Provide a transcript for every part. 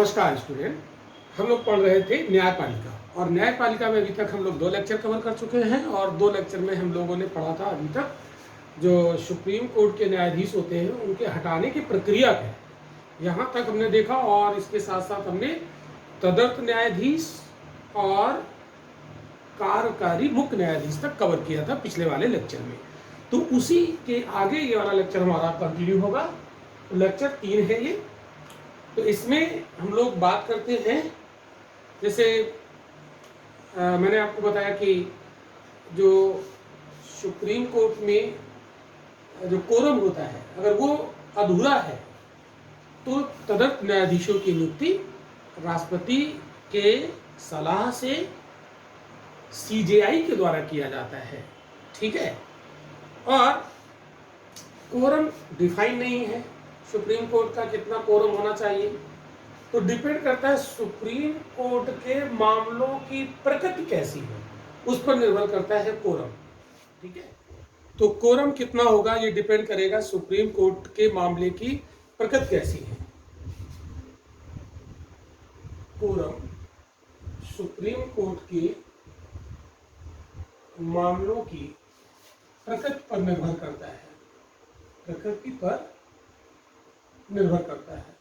नमस्कार स्टूडेंट। हम लोग पढ़ रहे थे न्यायपालिका, और न्यायपालिका में अभी तक हम लोग 2 लेक्चर कवर कर चुके हैं, और 2 लेक्चर में हम लोगों ने पढ़ा था अभी तक जो सुप्रीम कोर्ट के न्यायाधीश होते हैं उनके हटाने की प्रक्रिया क्या है, यहाँ तक हमने देखा। और इसके साथ साथ हमने तदर्थ न्यायाधीश और कार्यकारी मुख्य न्यायाधीश तक कवर किया था पिछले वाले लेक्चर में। तो उसी के आगे ये वाला लेक्चर हमारा कंटिन्यू होगा। लेक्चर 3 है ये। तो इसमें हम लोग बात करते हैं, जैसे मैंने आपको बताया कि जो सुप्रीम कोर्ट में जो कोरम होता है, अगर वो अधूरा है तो तदर्थ न्यायाधीशों की नियुक्ति राष्ट्रपति के सलाह से सीजेआई के द्वारा किया जाता है, ठीक है। और कोरम डिफाइन नहीं है, सुप्रीम कोर्ट का कितना कोरम होना चाहिए, तो डिपेंड करता है सुप्रीम कोर्ट के मामलों की प्रकृति कैसी है, उस पर निर्भर करता है कोरम, ठीक है। तो कोरम कितना होगा ये डिपेंड करेगा सुप्रीम कोर्ट के मामले की प्रकृति कैसी है। कोरम सुप्रीम कोर्ट के मामलों की प्रकृति पर निर्भर करता है, प्रकृति पर निर्भर करता है।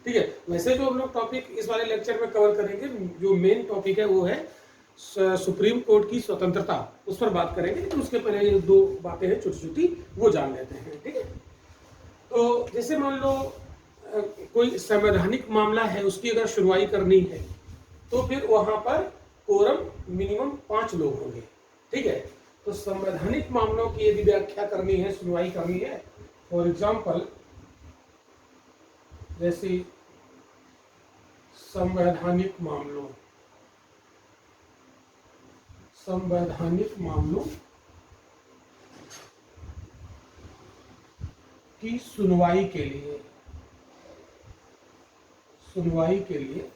ठीक है। वैसे जो हम लोग टॉपिक इस वाले लेक्चर में कवर करेंगे, जो मेन टॉपिक है वो है सुप्रीम कोर्ट की स्वतंत्रता, उस पर बात करेंगे। लेकिन उसके पहले ये 2 बातें हैं छोटी छोटी, वो जान लेते हैं, ठीक है। तो जैसे मान लो कोई संवैधानिक मामला है, उसकी अगर सुनवाई करनी है तो फिर वहां पर कोरम मिनिमम 5 लोग होंगे, ठीक है। तो संवैधानिक मामलों की यदि व्याख्या करनी है, सुनवाई करनी है, फॉर एग्जाम्पल जैसे संवैधानिक मामलों की सुनवाई के लिए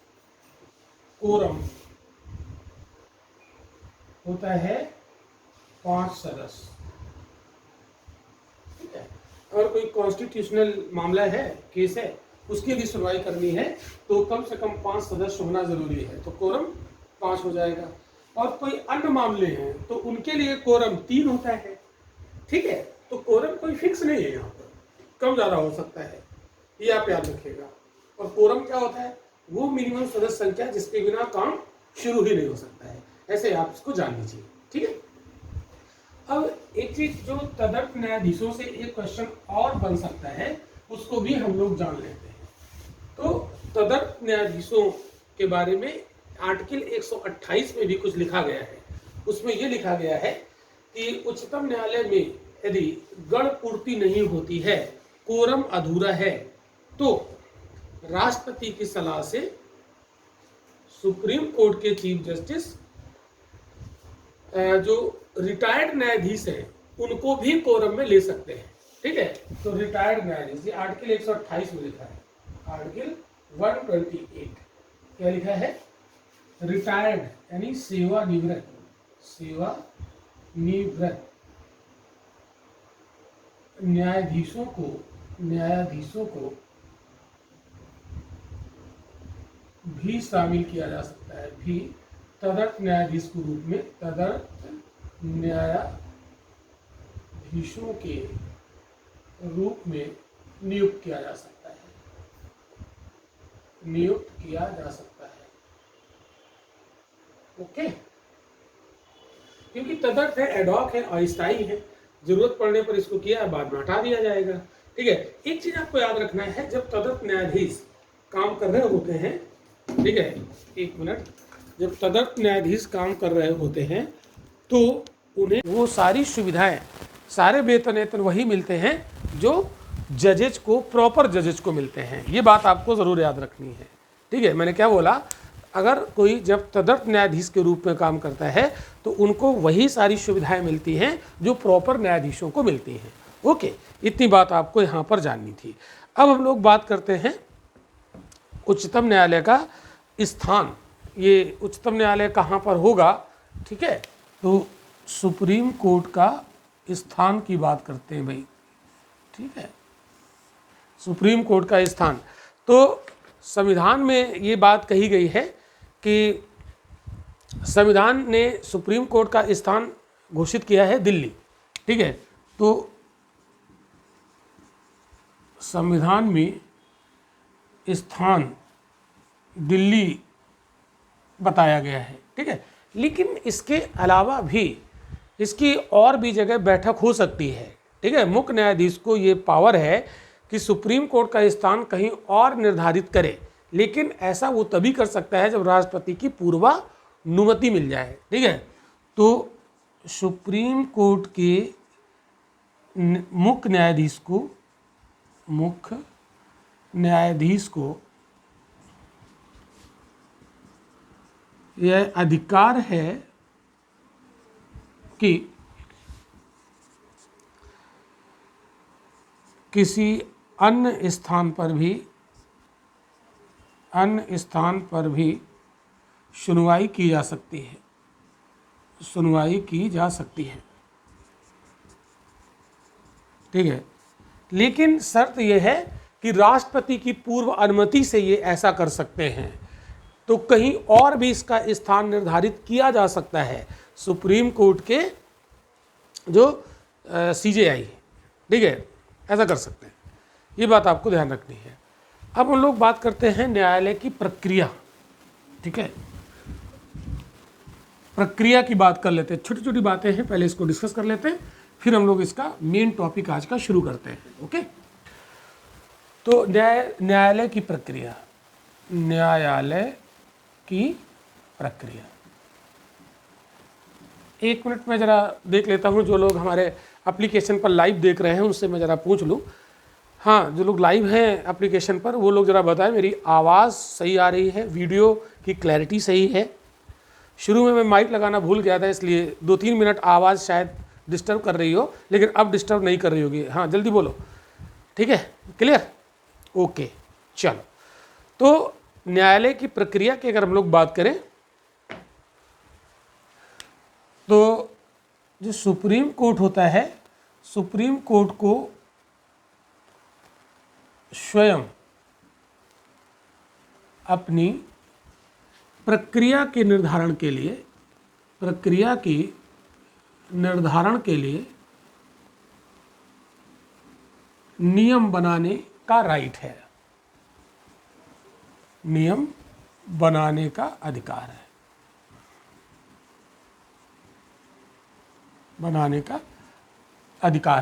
कोरम होता है 5 सदस्य, ठीक है। अगर कोई कॉन्स्टिट्यूशनल मामला है, केस है, उसकी भी सुनवाई करनी है तो कम से कम 5 सदस्य होना जरूरी है, तो कोरम 5 हो जाएगा। और कोई अन्य मामले हैं तो उनके लिए कोरम 3 होता है, ठीक है। तो कोरम कोई फिक्स नहीं है, यहाँ पर कम ज़्यादा हो सकता है, ये आप याद रखिएगा। और कोरम क्या होता है, वो मिनिमम सदस्य संख्या जिसके बिना काम शुरू ही नहीं हो सकता है, ऐसे आप इसको जान लीजिए, ठीक है। अब एक चीज जो तदर्थ न्यायाधीशों से एक क्वेश्चन और बन सकता है, उसको भी हम लोग जान लेते हैं। तो तदर्थ न्यायाधीशों के बारे में आर्टिकल 128 में भी कुछ लिखा गया है। उसमें यह लिखा गया है कि उच्चतम न्यायालय में यदि गण पूर्ति नहीं होती है, कोरम अधूरा है, तो राष्ट्रपति की सलाह से सुप्रीम कोर्ट के चीफ जस्टिस जो रिटायर्ड न्यायाधीश हैं उनको भी कोरम में ले सकते हैं, ठीक है। तो रिटायर्ड न्यायाधीश, ये आर्टिकल 128 में लिखा है। आर्टिकल 128 क्या लिखा है, रिटायर्ड यानी सेवानिवृत्त न्यायाधीशों को भी शामिल किया जा सकता है, भी तदर्थ न्यायाधीश के रूप में, तदर्थ न्यायाधीशों के रूप में नियुक्त किया जा सकता है, ओके। क्योंकि तदर्थ है, एडॉक है, अस्थायी है, जरूरत पड़ने पर इसको किया, बाद में हटा दिया जाएगा, ठीक है। एक चीज आपको याद रखना है, जब तदर्थ न्यायाधीश काम कर रहे होते हैं, ठीक है, एक मिनट, जब तदर्थ न्यायाधीश काम कर रहे होते हैं तो उन्हें वो सारी सुविधाएं, सारे वेतन वही मिलते हैं जो जजेज को, प्रॉपर जजेज को मिलते हैं। ये बात आपको ज़रूर याद रखनी है, ठीक है। मैंने क्या बोला, अगर कोई जब तदर्थ न्यायाधीश के रूप में काम करता है तो उनको वही सारी सुविधाएं मिलती हैं जो प्रॉपर न्यायाधीशों को मिलती हैं, ओके। इतनी बात आपको यहाँ पर जाननी थी। अब हम लोग बात करते हैं उच्चतम न्यायालय का स्थान। ये उच्चतम न्यायालय कहाँ पर होगा, ठीक है। तो सुप्रीम कोर्ट का स्थान की बात करते हैं भाई, ठीक है, सुप्रीम कोर्ट का स्थान। तो संविधान में ये बात कही गई है कि संविधान ने सुप्रीम कोर्ट का स्थान घोषित किया है दिल्ली, ठीक है। तो संविधान में स्थान दिल्ली बताया गया है, ठीक है। लेकिन इसके अलावा भी इसकी और भी जगह बैठक हो सकती है, ठीक है। मुख्य न्यायाधीश को ये पावर है कि सुप्रीम कोर्ट का स्थान कहीं और निर्धारित करे, लेकिन ऐसा वो तभी कर सकता है जब राष्ट्रपति की पूर्वानुमति मिल जाए, ठीक है। तो सुप्रीम कोर्ट के मुख्य न्यायाधीश को यह अधिकार है कि किसी अन्य स्थान पर भी सुनवाई की जा सकती है, ठीक है। लेकिन शर्त यह है कि राष्ट्रपति की पूर्व अनुमति से ये ऐसा कर सकते हैं। तो कहीं और भी इसका स्थान निर्धारित किया जा सकता है, सुप्रीम कोर्ट के जो CJI है, ठीक है, ऐसा कर सकते हैं। ये बात आपको ध्यान रखनी है। अब हम लोग बात करते हैं न्यायालय की प्रक्रिया, ठीक है। प्रक्रिया की बात कर लेते हैं, छोटी छोटी बातें हैं, पहले इसको डिस्कस कर लेते हैं, फिर हम लोग इसका मेन टॉपिक आज का शुरू करते हैं, ओके। तो न्यायालय की प्रक्रिया, एक मिनट में ज़रा देख लेता हूँ, जो लोग हमारे एप्लीकेशन पर लाइव देख रहे हैं उनसे मैं ज़रा पूछ लूँ। हाँ, जो लोग लाइव हैं एप्लीकेशन पर वो लोग ज़रा बताएं मेरी आवाज़ सही आ रही है, वीडियो की क्लैरिटी सही है। शुरू में मैं माइक लगाना भूल गया था, इसलिए 2-3 मिनट आवाज़ शायद डिस्टर्ब कर रही हो, लेकिन अब डिस्टर्ब नहीं कर रही होगी। हाँ, जल्दी बोलो, ठीक है, क्लियर, ओके। चलो, तो न्यायालय की प्रक्रिया की अगर हम लोग बात करें तो जो सुप्रीम कोर्ट होता है, सुप्रीम कोर्ट को स्वयं अपनी प्रक्रिया के निर्धारण के लिए नियम बनाने का राइट है, नियम बनाने का अधिकार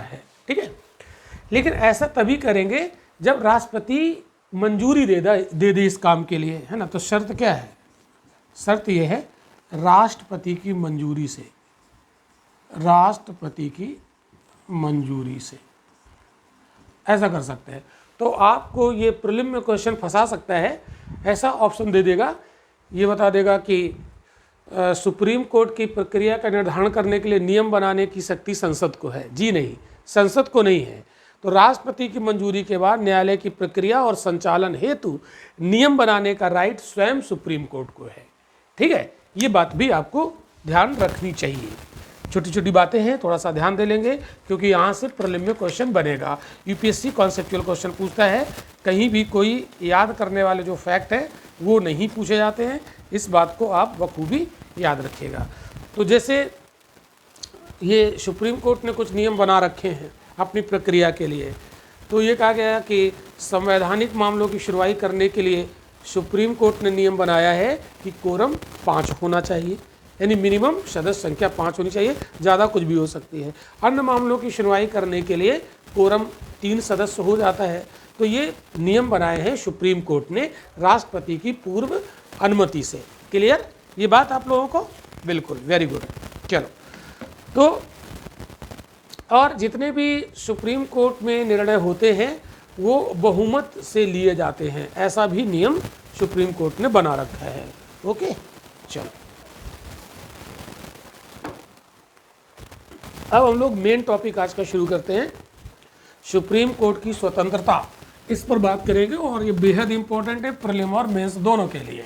है, ठीक है। लेकिन ऐसा तभी करेंगे जब राष्ट्रपति मंजूरी दे दे इस काम के लिए, है ना। तो शर्त क्या है? शर्त यह है राष्ट्रपति की मंजूरी से ऐसा कर सकते हैं। तो आपको ये प्रीलिम में क्वेश्चन फंसा सकता है, ऐसा ऑप्शन दे देगा, ये बता देगा कि सुप्रीम कोर्ट की प्रक्रिया का निर्धारण करने के लिए नियम बनाने की शक्ति संसद को है। जी नहीं, संसद को नहीं है। तो राष्ट्रपति की मंजूरी के बाद न्यायालय की प्रक्रिया और संचालन हेतु नियम बनाने का राइट स्वयं सुप्रीम कोर्ट को है, ठीक है। ये बात भी आपको ध्यान रखनी चाहिए। छोटी छोटी बातें हैं, थोड़ा सा ध्यान दे लेंगे क्योंकि यहाँ से प्रीलिम में क्वेश्चन बनेगा। यूपीएससी कॉन्सेप्चुअल क्वेश्चन पूछता है, कहीं भी कोई याद करने वाले जो फैक्ट है वो नहीं पूछे जाते हैं। इस बात को आप बखूबी याद रखिएगा। तो जैसे ये सुप्रीम कोर्ट ने कुछ नियम बना रखे हैं अपनी प्रक्रिया के लिए, तो ये कहा गया कि संवैधानिक मामलों की सुनवाई करने के लिए सुप्रीम कोर्ट ने नियम बनाया है कि कोरम 5 होना चाहिए, यानी मिनिमम सदस्य संख्या 5 होनी चाहिए, ज़्यादा कुछ भी हो सकती है। अन्य मामलों की सुनवाई करने के लिए कोरम 3 सदस्य हो जाता है। तो ये नियम बनाए हैं सुप्रीम कोर्ट ने राष्ट्रपति की पूर्व अनुमति से। क्लियर, ये बात आप लोगों को? बिल्कुल, वेरी गुड। चलो, तो और जितने भी सुप्रीम कोर्ट में निर्णय होते हैं वो बहुमत से लिए जाते हैं, ऐसा भी नियम सुप्रीम कोर्ट ने बना रखा है। ओके, चलो अब हम लोग मेन टॉपिक आज का शुरू करते हैं, सुप्रीम कोर्ट की स्वतंत्रता। इस पर बात करेंगे और ये बेहद इंपॉर्टेंट है प्रीलिम और मेंस दोनों के लिए।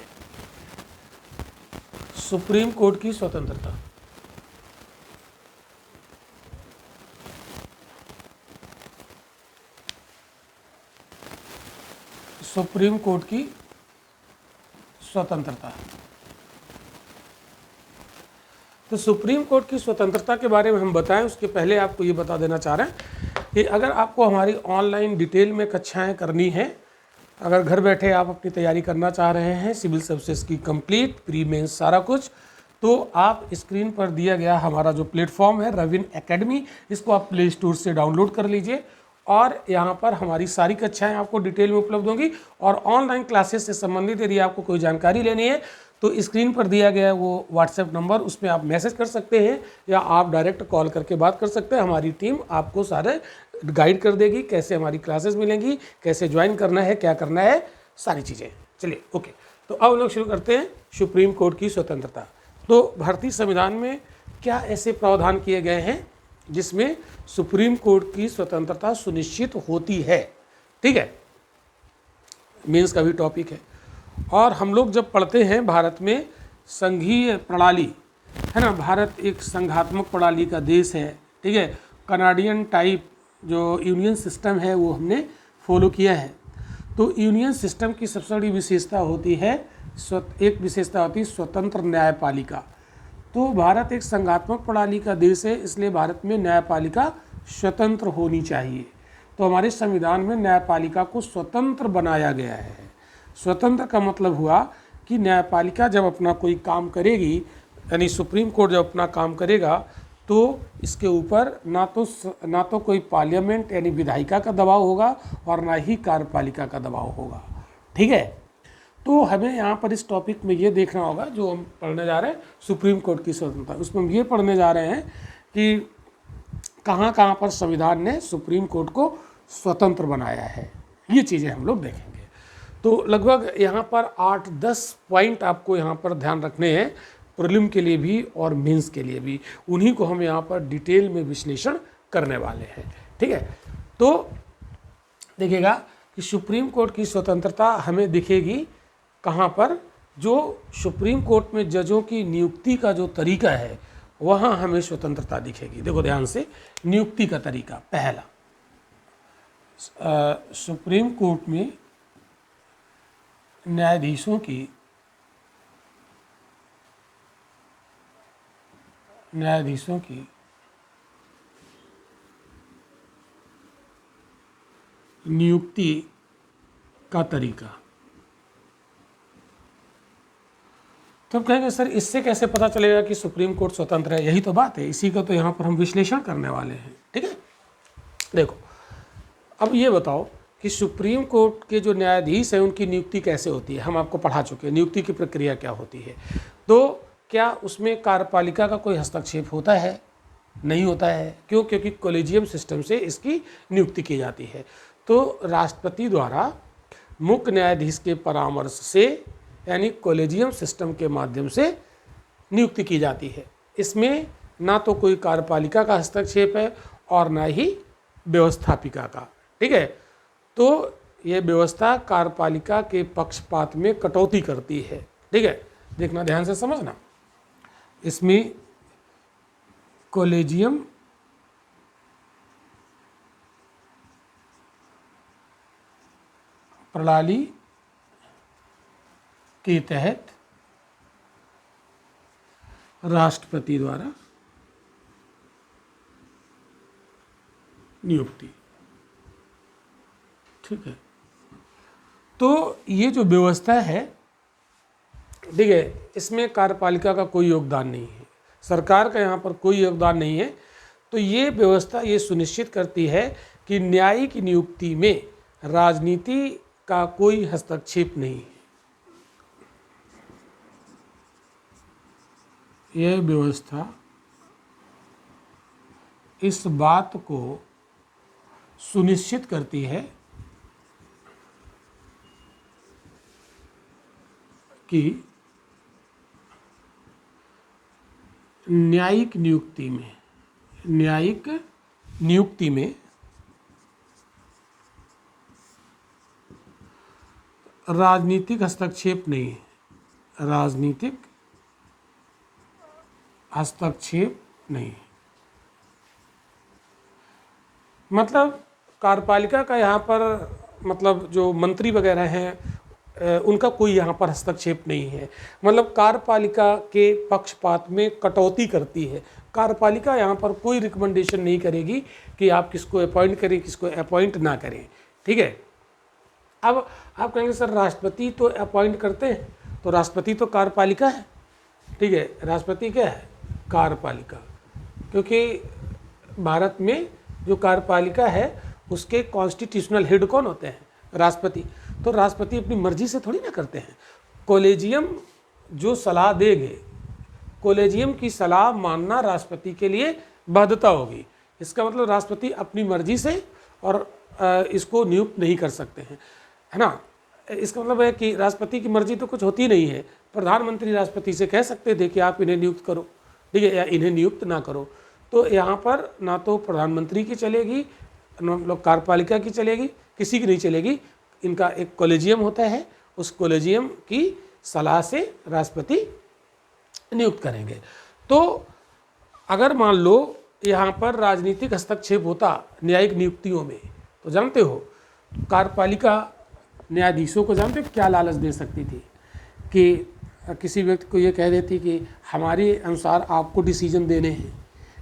सुप्रीम कोर्ट की स्वतंत्रता। सुप्रीम कोर्ट की स्वतंत्रता। तो सुप्रीम कोर्ट की स्वतंत्रता के बारे में हम बताएं उसके पहले आपको ये बता देना चाह रहे हैं कि अगर आपको हमारी ऑनलाइन डिटेल में कक्षाएं करनी हैं, अगर घर बैठे आप अपनी तैयारी करना चाह रहे हैं सिविल सर्विसेज की कंप्लीट प्री मेंस सारा कुछ, तो आप स्क्रीन पर दिया गया हमारा जो प्लेटफॉर्म है रविन एकेडमी, इसको आप प्ले स्टोर से डाउनलोड कर लीजिए और यहाँ पर हमारी सारी कक्षाएं आपको डिटेल में उपलब्ध होंगी। और ऑनलाइन क्लासेस से संबंधित यदि आपको कोई जानकारी लेनी है तो स्क्रीन पर दिया गया वो व्हाट्सएप नंबर, उसमें आप मैसेज कर सकते हैं या आप डायरेक्ट कॉल करके बात कर सकते हैं। हमारी टीम आपको सारे गाइड कर देगी, कैसे हमारी क्लासेस मिलेंगी, कैसे ज्वाइन करना है, क्या करना है, सारी चीज़ें। चलिए ओके, तो अब लोग शुरू करते हैं सुप्रीम कोर्ट की स्वतंत्रता। तो भारतीय संविधान में क्या ऐसे प्रावधान किए गए हैं जिसमें सुप्रीम कोर्ट की स्वतंत्रता सुनिश्चित होती है? ठीक है, मेंस का भी टॉपिक है। और हम लोग जब पढ़ते हैं भारत में संघीय प्रणाली है ना, भारत एक संघात्मक प्रणाली का देश है, ठीक है। कनाडियन टाइप जो यूनियन सिस्टम है वो हमने फॉलो किया है। तो यूनियन सिस्टम की सबसे बड़ी विशेषता होती है एक विशेषता होती है स्वतंत्र न्यायपालिका। तो भारत एक संघात्मक प्रणाली का देश है, इसलिए भारत में न्यायपालिका स्वतंत्र होनी चाहिए। तो हमारे संविधान में न्यायपालिका को स्वतंत्र बनाया गया है। स्वतंत्र का मतलब हुआ कि न्यायपालिका जब अपना कोई काम करेगी, यानी सुप्रीम कोर्ट जब अपना काम करेगा, तो इसके ऊपर ना तो कोई पार्लियामेंट यानी विधायिका का दबाव होगा और ना ही कार्यपालिका का दबाव होगा, ठीक है। तो हमें यहाँ पर इस टॉपिक में ये देखना होगा जो हम पढ़ने जा रहे हैं सुप्रीम कोर्ट की स्वतंत्रता, उसमें हम ये पढ़ने जा रहे हैं कि कहाँ कहाँ पर संविधान ने सुप्रीम कोर्ट को स्वतंत्र बनाया है, ये चीज़ें हम लोग देखेंगे। तो लगभग यहाँ पर 8-10 पॉइंट आपको यहाँ पर ध्यान रखने हैं, प्रीलिम के लिए भी और मेंस के लिए भी, उन्हीं को हम यहाँ पर डिटेल में विश्लेषण करने वाले हैं, ठीक है। तो देखिएगा कि सुप्रीम कोर्ट की स्वतंत्रता हमें दिखेगी कहाँ पर, जो सुप्रीम कोर्ट में जजों की नियुक्ति का जो तरीका है वहाँ हमें स्वतंत्रता दिखेगी। देखो ध्यान से, नियुक्ति का तरीका पहला, सुप्रीम कोर्ट में न्यायाधीशों की नियुक्ति का तरीका। तो हम कहेंगे सर इससे कैसे पता चलेगा कि सुप्रीम कोर्ट स्वतंत्र है? यही तो बात है, इसी का तो यहाँ पर हम विश्लेषण करने वाले हैं, ठीक है। देखो अब ये बताओ कि सुप्रीम कोर्ट के जो न्यायाधीश हैं उनकी नियुक्ति कैसे होती है? हम आपको पढ़ा चुके हैं नियुक्ति की प्रक्रिया क्या होती है। तो क्या उसमें कार्यपालिका का कोई हस्तक्षेप होता है? नहीं होता है। क्यों? क्योंकि कॉलेजियम सिस्टम से इसकी नियुक्ति की जाती है। तो राष्ट्रपति द्वारा मुख्य न्यायाधीश के परामर्श से यानी कॉलेजियम सिस्टम के माध्यम से नियुक्ति की जाती है। इसमें ना तो कोई कार्यपालिका का हस्तक्षेप है और ना ही व्यवस्थापिका का, ठीक है। तो ये व्यवस्था कार्यपालिका के पक्षपात में कटौती करती है, ठीक है। देखना ध्यान से समझना, इसमें कॉलेजियम प्रणाली के तहत राष्ट्रपति द्वारा नियुक्ति, ठीक है। तो ये जो व्यवस्था है, ठीक है, इसमें कार्यपालिका का कोई योगदान नहीं है, सरकार का यहाँ पर कोई योगदान नहीं है। तो ये व्यवस्था ये सुनिश्चित करती है कि न्यायिक नियुक्ति में राजनीति का कोई हस्तक्षेप नहीं है। यह व्यवस्था इस बात को सुनिश्चित करती है कि न्यायिक नियुक्ति में राजनीतिक हस्तक्षेप नहीं है, राजनीतिक हस्तक्षेप नहीं है। मतलब कार्यपालिका का यहाँ पर मतलब जो मंत्री वगैरह हैं उनका कोई यहाँ पर हस्तक्षेप नहीं है। मतलब कार्यपालिका के पक्षपात में कटौती करती है। कार्यपालिका यहाँ पर कोई रिकमेंडेशन नहीं करेगी कि आप किसको अपॉइंट करें, किसको अपॉइंट ना करें। ठीक है। अब आप कहेंगे सर राष्ट्रपति तो अपॉइंट करते हैं, तो राष्ट्रपति तो कार्यपालिका है। ठीक है, राष्ट्रपति क्या है? कार्यपालिका। क्योंकि भारत में जो कार्यपालिका है उसके कॉन्स्टिट्यूशनल हेड कौन होते हैं? राष्ट्रपति। तो राष्ट्रपति अपनी मर्जी से थोड़ी ना करते हैं। कॉलेजियम जो सलाह देंगे, कॉलेजियम की सलाह मानना राष्ट्रपति के लिए बाध्यता होगी। इसका मतलब राष्ट्रपति अपनी मर्जी से और इसको नियुक्त नहीं कर सकते हैं, है ना। इसका मतलब है कि राष्ट्रपति की मर्जी तो कुछ होती नहीं है। प्रधानमंत्री राष्ट्रपति से कह सकते थे कि आप इन्हें नियुक्त करो, ठीक है, या इन्हें नियुक्त ना करो। तो यहाँ पर ना तो प्रधानमंत्री की चलेगी, ना कार्यपालिका की चलेगी, किसी की नहीं चलेगी। इनका एक कॉलेजियम होता है, उस कॉलेजियम की सलाह से राष्ट्रपति नियुक्त करेंगे। तो अगर मान लो यहाँ पर राजनीतिक हस्तक्षेप होता न्यायिक नियुक्तियों में, तो जानते हो कार्यपालिका न्यायाधीशों को जानते हो क्या लालच दे सकती थी कि किसी व्यक्ति को ये कह देती कि हमारे अनुसार आपको डिसीजन देने हैं,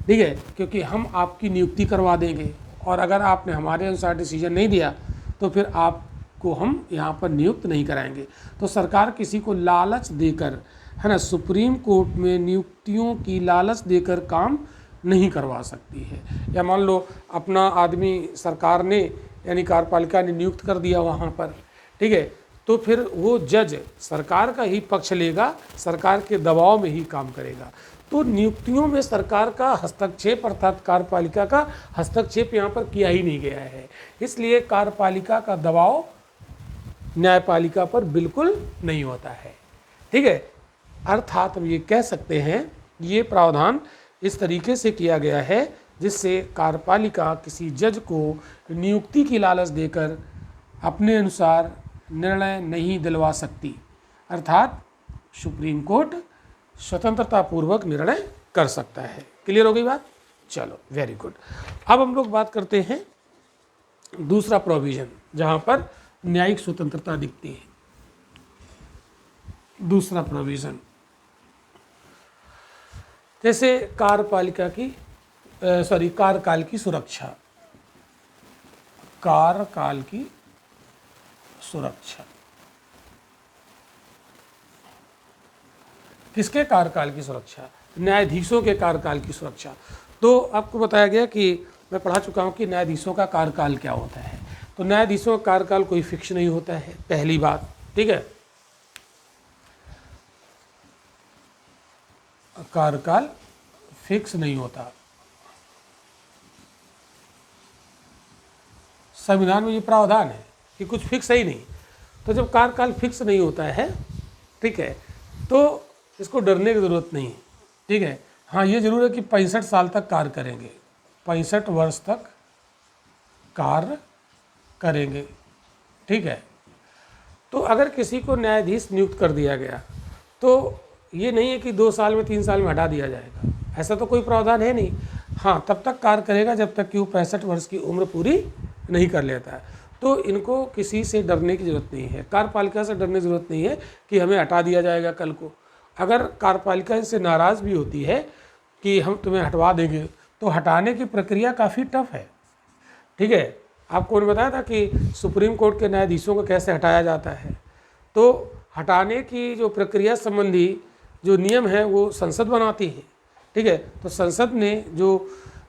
ठीक है, क्योंकि हम आपकी नियुक्ति करवा देंगे, और अगर आपने हमारे अनुसार डिसीजन नहीं दिया तो फिर आपको हम यहाँ पर नियुक्त नहीं कराएंगे। तो सरकार किसी को लालच देकर, है ना, सुप्रीम कोर्ट में नियुक्तियों की लालच देकर काम नहीं करवा सकती है। या मान लो अपना आदमी सरकार ने यानी कार्यपालिका ने नियुक्त कर दिया वहाँ पर, ठीक है, तो फिर वो जज सरकार का ही पक्ष लेगा, सरकार के दबाव में ही काम करेगा। तो नियुक्तियों में सरकार का हस्तक्षेप अर्थात कार्यपालिका का हस्तक्षेप यहाँ पर किया ही नहीं गया है। इसलिए कार्यपालिका का दबाव न्यायपालिका पर बिल्कुल नहीं होता है। ठीक है, अर्थात हम ये कह सकते हैं ये प्रावधान इस तरीके से किया गया है जिससे कार्यपालिका किसी जज को नियुक्ति की लालच देकर अपने अनुसार निर्णय नहीं दिलवा सकती। अर्थात सुप्रीम कोर्ट स्वतंत्रता पूर्वक निर्णय कर सकता है। क्लियर हो गई बात? चलो, वेरी गुड। अब हम लोग बात करते हैं दूसरा प्रोविजन जहां पर न्यायिक स्वतंत्रता दिखती है। दूसरा प्रोविजन जैसे कार्यपालिका की कार्यकाल की सुरक्षा। कार्यकाल की सुरक्षा किसके कार्यकाल की सुरक्षा? न्यायाधीशों के कार्यकाल की सुरक्षा। तो आपको बताया गया कि मैं पढ़ा चुका हूं कि न्यायाधीशों का कार्यकाल क्या होता है। तो न्यायाधीशों का कार्यकाल कोई फिक्स नहीं होता है, पहली बात, ठीक है। कार्यकाल फिक्स नहीं होता। संविधान में ये प्रावधान है कि कुछ फिक्स है ही नहीं। तो जब कार्यकाल फिक्स नहीं होता है, ठीक है, तो इसको डरने की ज़रूरत नहीं है, ठीक है। हाँ, ये जरूर है कि 65 साल तक कार्य करेंगे, 65 वर्ष तक कार्य करेंगे, ठीक है। तो अगर किसी को न्यायाधीश नियुक्त कर दिया गया तो ये नहीं है कि 2 साल में 3 साल में हटा दिया जाएगा, ऐसा तो कोई प्रावधान है नहीं। हाँ, तब तक कार्य करेगा जब तक कि वो 65 वर्ष की उम्र पूरी नहीं कर लेता है। तो इनको किसी से डरने की ज़रूरत नहीं है, कार्यपालिका से डरने की ज़रूरत नहीं है कि हमें हटा दिया जाएगा कल को। अगर कार्यपालिका इनसे नाराज़ भी होती है कि हम तुम्हें हटवा देंगे, तो हटाने की प्रक्रिया काफ़ी टफ है, ठीक है। आपको बताया था कि सुप्रीम कोर्ट के न्यायाधीशों को कैसे हटाया जाता है। तो हटाने की जो प्रक्रिया संबंधी जो नियम है वो संसद बनाती है, ठीक है। तो संसद ने जो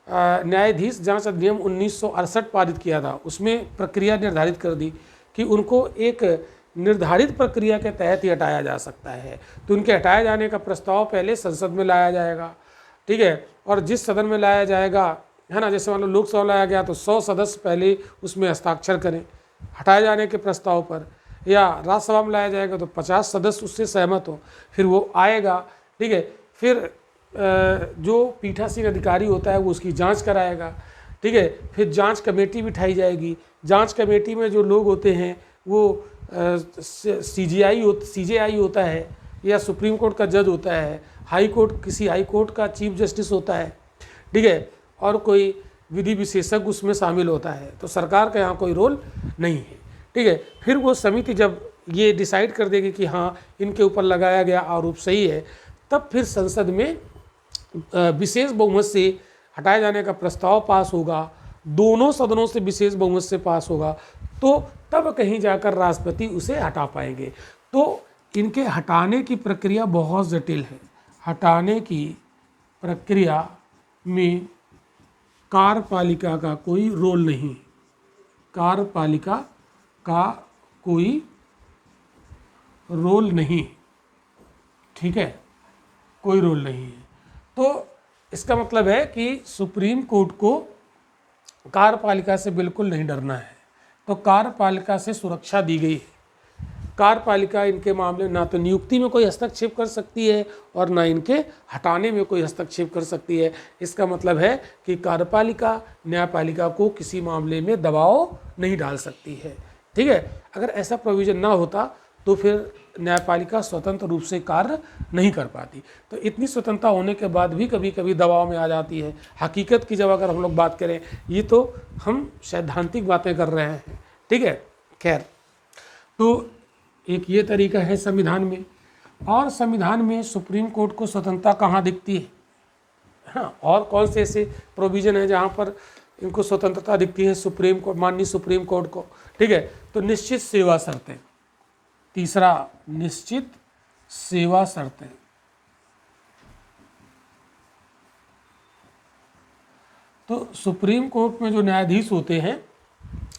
न्यायाधीश जांच अधिनियम 1968 पारित किया था, उसमें प्रक्रिया निर्धारित कर दी कि उनको एक निर्धारित प्रक्रिया के तहत ही हटाया जा सकता है। तो उनके हटाए जाने का प्रस्ताव पहले संसद में लाया जाएगा, ठीक है। और जिस सदन में लाया जाएगा, है ना, जैसे मान लो लोकसभा लाया गया तो 100 सदस्य पहले उसमें हस्ताक्षर करें हटाए जाने के प्रस्ताव पर, या राज्यसभा में लाया जाएगा तो 50 सदस्य उससे सहमत हो, फिर वो आएगा, ठीक है। फिर जो पीठासीन अधिकारी होता है वो उसकी जांच कराएगा, ठीक है। फिर जांच कमेटी बिठाई जाएगी। जांच कमेटी में जो लोग होते हैं वो सीजेआई होता है, या सुप्रीम कोर्ट का जज होता है, हाई कोर्ट किसी हाई कोर्ट का चीफ जस्टिस होता है, ठीक है, और कोई विधि विशेषज्ञ उसमें शामिल होता है। तो सरकार का यहाँ कोई रोल नहीं है, ठीक है। फिर वो समिति जब ये डिसाइड कर देगी कि हाँ इनके ऊपर लगाया गया आरोप सही है, तब फिर संसद में विशेष बहुमत से हटाए जाने का प्रस्ताव पास होगा, दोनों सदनों से विशेष बहुमत से पास होगा, तो तब कहीं जाकर राष्ट्रपति उसे हटा पाएंगे। तो इनके हटाने की प्रक्रिया बहुत जटिल है। हटाने की प्रक्रिया में कार्यपालिका का कोई रोल नहीं, कार्यपालिका का कोई रोल नहीं, ठीक है, कोई रोल नहीं है। तो इसका मतलब है कि सुप्रीम कोर्ट को कार्यपालिका से बिल्कुल नहीं डरना है। तो कार्यपालिका से सुरक्षा दी गई है। कार्यपालिका इनके मामले ना तो नियुक्ति में कोई हस्तक्षेप कर सकती है और ना इनके हटाने में कोई हस्तक्षेप कर सकती है। इसका मतलब है कि कार्यपालिका न्यायपालिका को किसी मामले में दबाव नहीं डाल सकती है, ठीक है। अगर ऐसा प्रोविज़न ना होता तो फिर न्यायपालिका स्वतंत्र रूप से कार्य नहीं कर पाती। तो इतनी स्वतंत्रता होने के बाद भी कभी कभी दबाव में आ जाती है। हकीकत की जब अगर हम लोग बात करें, ये तो हम सैद्धांतिक बातें कर रहे हैं, ठीक है। खैर, तो एक ये तरीका है संविधान में। और संविधान में सुप्रीम कोर्ट को स्वतंत्रता कहाँ दिखती है, हाँ, और कौन से ऐसे प्रोविज़न है जहाँ पर इनको स्वतंत्रता दिखती है सुप्रीम कोर्ट, माननीय सुप्रीम कोर्ट को, ठीक है। तो निश्चित सेवा शर्तें, तीसरा निश्चित सेवा शर्तें। तो सुप्रीम कोर्ट में जो न्यायाधीश होते हैं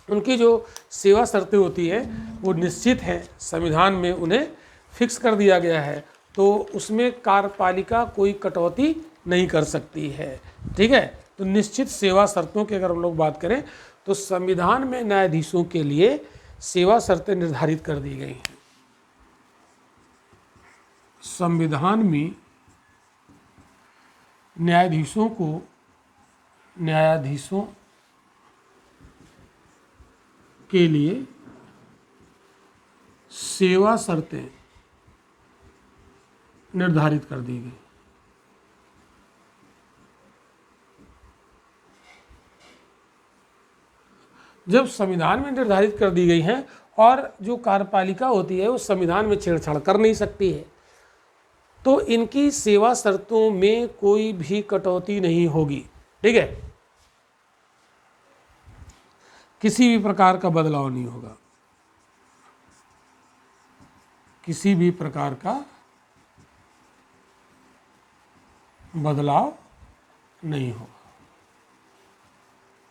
उनकी जो सेवा शर्तें होती है वो निश्चित है, संविधान में उन्हें फिक्स कर दिया गया है। तो उसमें कार्यपालिका कोई कटौती नहीं कर सकती है, ठीक है। तो निश्चित सेवा शर्तों की अगर हम लोग बात करें तो संविधान में न्यायाधीशों के लिए सेवा शर्तें निर्धारित कर दी गई हैं। संविधान में न्यायाधीशों के लिए सेवा शर्तें निर्धारित कर दी गई। जब संविधान में निर्धारित कर दी गई हैं और जो कार्यपालिका होती है वो संविधान में छेड़छाड़ कर नहीं सकती है, तो इनकी सेवा शर्तों में कोई भी कटौती नहीं होगी, ठीक है। किसी भी प्रकार का बदलाव नहीं होगा, किसी भी प्रकार का बदलाव नहीं होगा,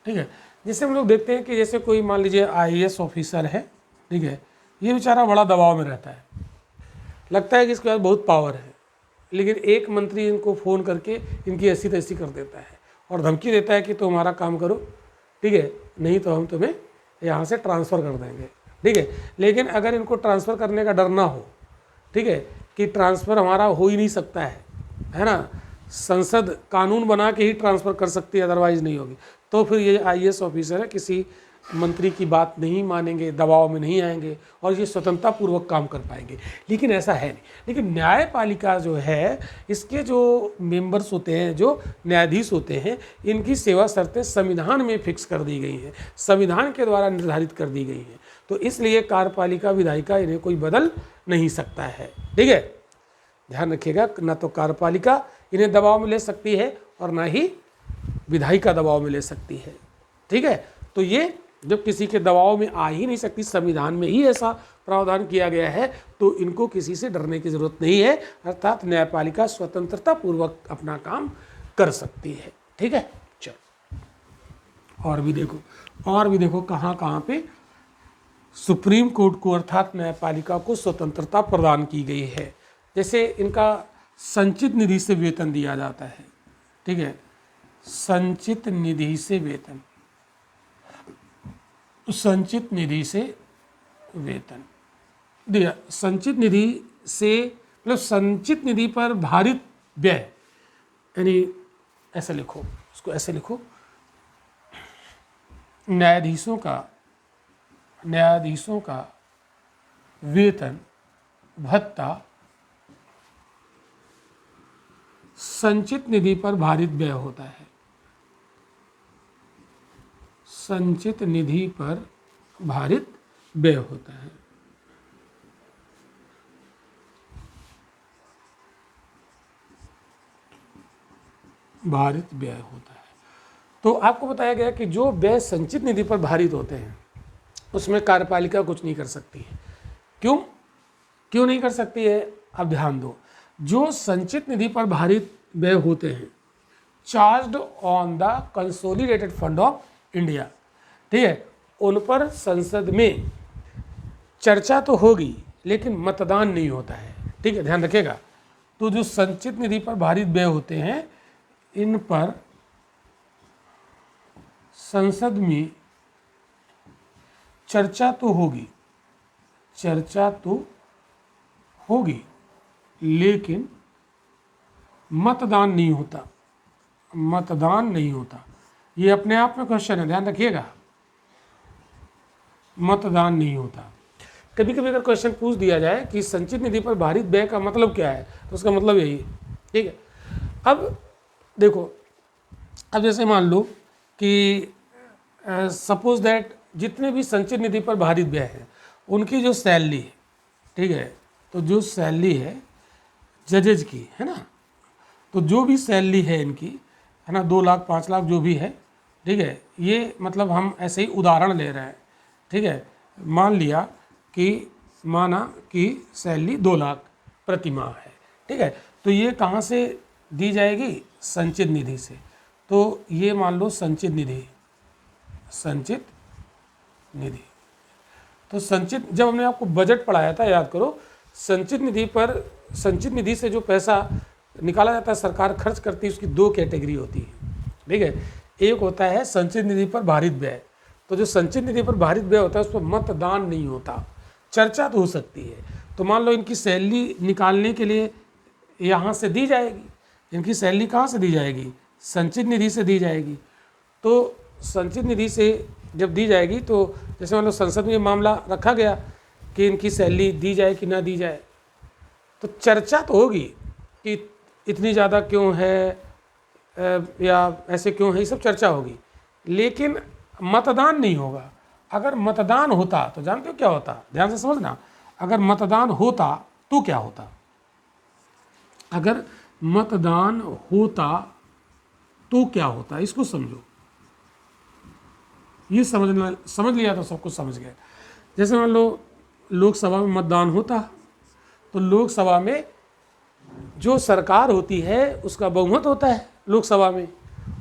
ठीक है। जैसे हम लोग देखते हैं कि जैसे कोई मान लीजिए आईएएस ऑफिसर है, ठीक है, ये बेचारा बड़ा दबाव में रहता है, लगता है कि इसके पास बहुत पावर है, लेकिन एक मंत्री इनको फ़ोन करके इनकी ऐसी तैसी कर देता है और धमकी देता है कि तुम हमारा काम करो, ठीक है, नहीं तो हम तुम्हें यहाँ से ट्रांसफ़र कर देंगे, ठीक है। लेकिन अगर इनको ट्रांसफ़र करने का डर ना हो, ठीक है, कि ट्रांसफ़र हमारा हो ही नहीं सकता है ना, संसद कानून बना के ही ट्रांसफ़र कर सकती है, अदरवाइज़ नहीं होगी, तो फिर ये आईएएस ऑफिसर है किसी मंत्री की बात नहीं मानेंगे, दबाव में नहीं आएंगे और ये स्वतंत्रता पूर्वक काम कर पाएंगे। लेकिन ऐसा है नहीं। लेकिन न्यायपालिका जो है, इसके जो मेंबर्स होते हैं, जो न्यायाधीश होते हैं, इनकी सेवा शर्तें संविधान में फिक्स कर दी गई हैं, संविधान के द्वारा निर्धारित कर दी गई हैं। तो इसलिए कार्यपालिका विधायिका इन्हें कोई बदल नहीं सकता है, ठीक है। ध्यान रखिएगा, ना तो कार्यपालिका इन्हें दबाव में ले सकती है और ना ही विधायिका दबाव में ले सकती है, ठीक है। तो ये जब किसी के दबाव में आ ही नहीं सकती, संविधान में ही ऐसा प्रावधान किया गया है, तो इनको किसी से डरने की जरूरत नहीं है, अर्थात न्यायपालिका स्वतंत्रता पूर्वक अपना काम कर सकती है, ठीक है। चलो और भी देखो कहाँ कहाँ पे सुप्रीम कोर्ट को अर्थात न्यायपालिका को स्वतंत्रता प्रदान की गई है। जैसे इनका संचित निधि से वेतन दिया जाता है, ठीक है, संचित निधि से वेतन, संचित निधि से वेतन दिया, संचित निधि से मतलब संचित निधि पर भारित व्यय, यानी ऐसे लिखो, उसको ऐसे लिखो, न्यायाधीशों का वेतन भत्ता संचित निधि पर भारित व्यय होता है, संचित निधि पर भारित व्यय होता है। भारित व्यय होता है। तो आपको बताया गया कि जो व्यय संचित निधि पर भारित होते हैं उसमें कार्यपालिका कुछ नहीं कर सकती है। क्यों नहीं कर सकती है? अब ध्यान दो, जो संचित निधि पर भारित व्यय होते हैं charged on the consolidated fund of India, ठीक है, उन पर संसद में चर्चा तो होगी लेकिन मतदान नहीं होता है, ठीक है, ध्यान रखिएगा। तो जो संचित निधि पर भारित व्यय होते हैं इन पर संसद में चर्चा तो होगी लेकिन मतदान नहीं होता। ये अपने आप में क्वेश्चन है, ध्यान रखिएगा, मतदान नहीं होता। कभी कभी अगर क्वेश्चन पूछ दिया जाए कि संचित निधि पर भारित व्यय का मतलब क्या है, तो उसका मतलब यही है, ठीक है। अब देखो, अब जैसे मान लो कि सपोज दैट जितने भी संचित निधि पर भारित व्यय है उनकी जो सैलरी है, ठीक है, तो जो सैलरी है जजेज की, है ना, तो जो भी सैलरी है इनकी, है ना, 2 लाख 5 लाख जो भी है, ठीक है, ये मतलब हम ऐसे ही उदाहरण ले रहे हैं, ठीक है। माना कि सैलरी 2 लाख प्रति माह है, ठीक है, तो ये कहाँ से दी जाएगी? संचित निधि से। तो ये मान लो संचित निधि, तो संचित, जब हमने आपको बजट पढ़ाया था याद करो, संचित निधि से जो पैसा निकाला जाता है सरकार खर्च करती है उसकी 2 कैटेगरी होती है, ठीक है। एक होता है संचित निधि पर भारित व्यय, तो जो संचित निधि पर भारित व्यय होता है उस पर मतदान नहीं होता, चर्चा तो हो सकती है। तो मान लो इनकी सैलरी निकालने के लिए यहाँ से दी जाएगी, इनकी सैलरी कहाँ से दी जाएगी? संचित निधि से दी जाएगी। तो संचित निधि से जब दी जाएगी तो जैसे मान लो संसद में ये मामला रखा गया कि इनकी सैलरी दी जाए कि ना दी जाए, तो चर्चा तो होगी कि इतनी ज़्यादा क्यों है या ऐसे क्यों है, ये सब चर्चा होगी, लेकिन मतदान नहीं होगा। अगर मतदान होता तो जानते हो क्या होता? ध्यान से समझना, अगर मतदान होता तो क्या होता? अगर मतदान होता तो क्या होता, इसको समझो। ये समझ लिया तो सब कुछ समझ गए। जैसे मान लो लोकसभा में मतदान होता तो लोकसभा में जो सरकार होती है उसका बहुमत होता है लोकसभा में,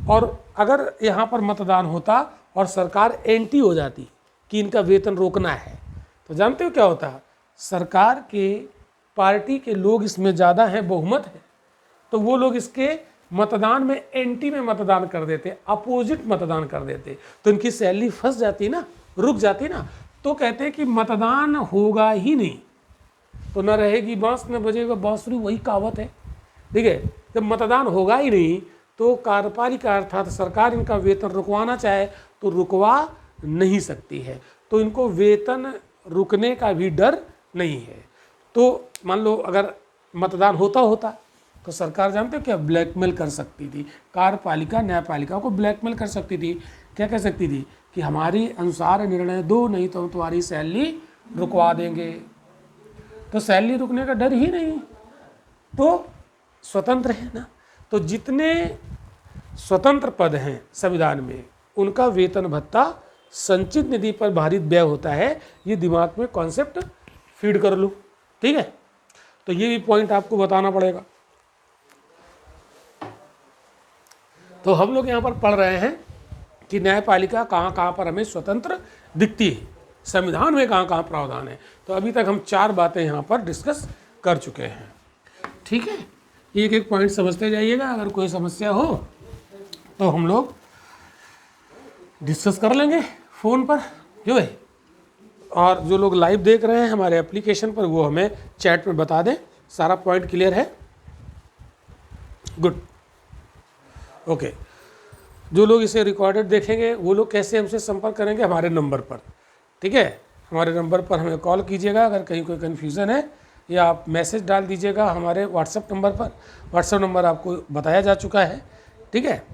और अगर यहाँ पर मतदान होता और सरकार एंटी हो जाती कि इनका वेतन रोकना है, तो जानते हो क्या होता? सरकार के पार्टी के लोग इसमें ज़्यादा हैं, बहुमत है, तो वो लोग इसके मतदान में एंटी में मतदान कर देते, अपोजिट मतदान कर देते, तो इनकी सैलरी फंस जाती ना, रुक जाती ना। तो कहते हैं कि मतदान होगा ही नहीं तो न रहेगी बांस न बजेगा बांसुरी, वही कहावत है, ठीक है। जब मतदान होगा ही नहीं तो कार्यपालिका अर्थात सरकार इनका वेतन रुकवाना चाहे तो रुकवा नहीं सकती है, तो इनको वेतन रुकने का भी डर नहीं है। तो मान लो अगर मतदान होता तो सरकार जानते हो क्या ब्लैकमेल कर सकती थी, कार्यपालिका न्यायपालिका को ब्लैकमेल कर सकती थी। क्या कह सकती थी कि हमारी अनुसार निर्णय दो, नहीं तो हम तुम्हारी सैलरी रुकवा देंगे। तो सैलरी रुकने का डर ही नहीं, तो स्वतंत्र है ना। तो जितने स्वतंत्र पद हैं संविधान में उनका वेतन भत्ता संचित निधि पर भारित व्यय होता है, ये दिमाग में कॉन्सेप्ट फीड कर लो, ठीक है। तो ये भी पॉइंट आपको बताना पड़ेगा। तो हम लोग यहाँ पर पढ़ रहे हैं कि न्यायपालिका कहाँ कहाँ पर हमें स्वतंत्र दिखती है, संविधान में कहाँ कहाँ प्रावधान है। तो अभी तक हम 4 बातें यहाँ पर डिस्कस कर चुके हैं, ठीक है। एक एक पॉइंट समझते जाइएगा, अगर कोई समस्या हो तो हम लोग डिस्कस कर लेंगे फ़ोन पर, जो है। और जो लोग लाइव देख रहे हैं हमारे एप्लीकेशन पर वो हमें चैट में बता दें। सारा पॉइंट क्लियर है? Good, okay. जो लोग इसे रिकॉर्डेड देखेंगे वो लोग कैसे हमसे संपर्क करेंगे? हमारे नंबर पर, ठीक है। हमारे नंबर पर हमें कॉल कीजिएगा अगर कहीं कोई कन्फ्यूज़न है, या आप मैसेज डाल दीजिएगा हमारे व्हाट्सएप नंबर पर। व्हाट्सएप नंबर आपको बताया जा चुका है, ठीक है।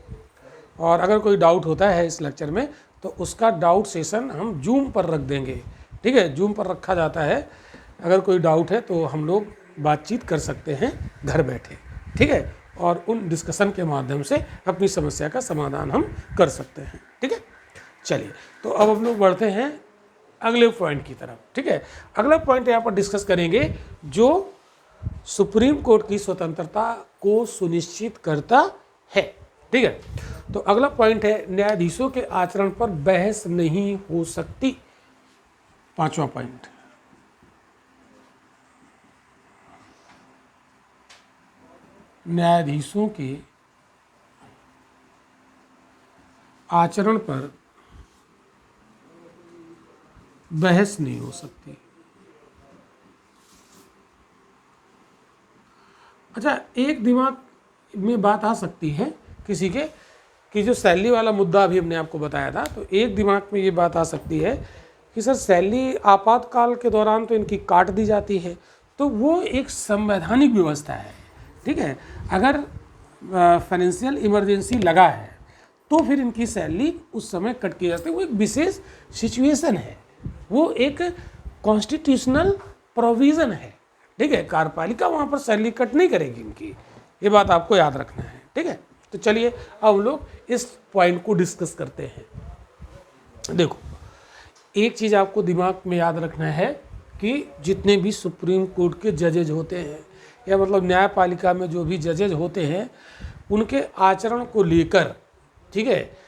और अगर कोई डाउट होता है इस लेक्चर में तो उसका डाउट सेशन हम जूम पर रख देंगे, ठीक है, जूम पर रखा जाता है। अगर कोई डाउट है तो हम लोग बातचीत कर सकते हैं घर बैठे, ठीक है, और उन डिस्कशन के माध्यम से अपनी समस्या का समाधान हम कर सकते हैं, ठीक है। चलिए, तो अब हम लोग बढ़ते हैं अगले पॉइंट की तरफ, ठीक है। अगला पॉइंट यहाँ पर डिस्कस करेंगे जो सुप्रीम कोर्ट की स्वतंत्रता को सुनिश्चित करता है, ठीक है। तो अगला पॉइंट है न्यायाधीशों के आचरण पर बहस नहीं हो सकती। पांचवा पॉइंट, न्यायाधीशों के आचरण पर बहस नहीं हो सकती। अच्छा, एक दिमाग में बात आ सकती है किसी के कि जो सैलरी वाला मुद्दा अभी हमने आपको बताया था, तो एक दिमाग में ये बात आ सकती है कि सर सैलरी आपातकाल के दौरान तो इनकी काट दी जाती है, तो वो एक संवैधानिक व्यवस्था है, ठीक है। अगर फाइनेंशियल इमरजेंसी लगा है तो फिर इनकी सैलरी उस समय कट की जाती है। वो एक विशेष सिचुएशन है, वो एक कॉन्स्टिट्यूशनल प्रोविज़न है, ठीक है। कार्यपालिका वहाँ पर सैलरी कट नहीं करेगी इनकी, ये बात आपको याद रखना है, ठीक है। तो चलिए अब हम लोग इस पॉइंट को डिस्कस करते हैं। देखो, एक चीज़ आपको दिमाग में याद रखना है कि जितने भी सुप्रीम कोर्ट के जजेज होते हैं, या मतलब न्यायपालिका में जो भी जजेज होते हैं, उनके आचरण को लेकर, ठीक है,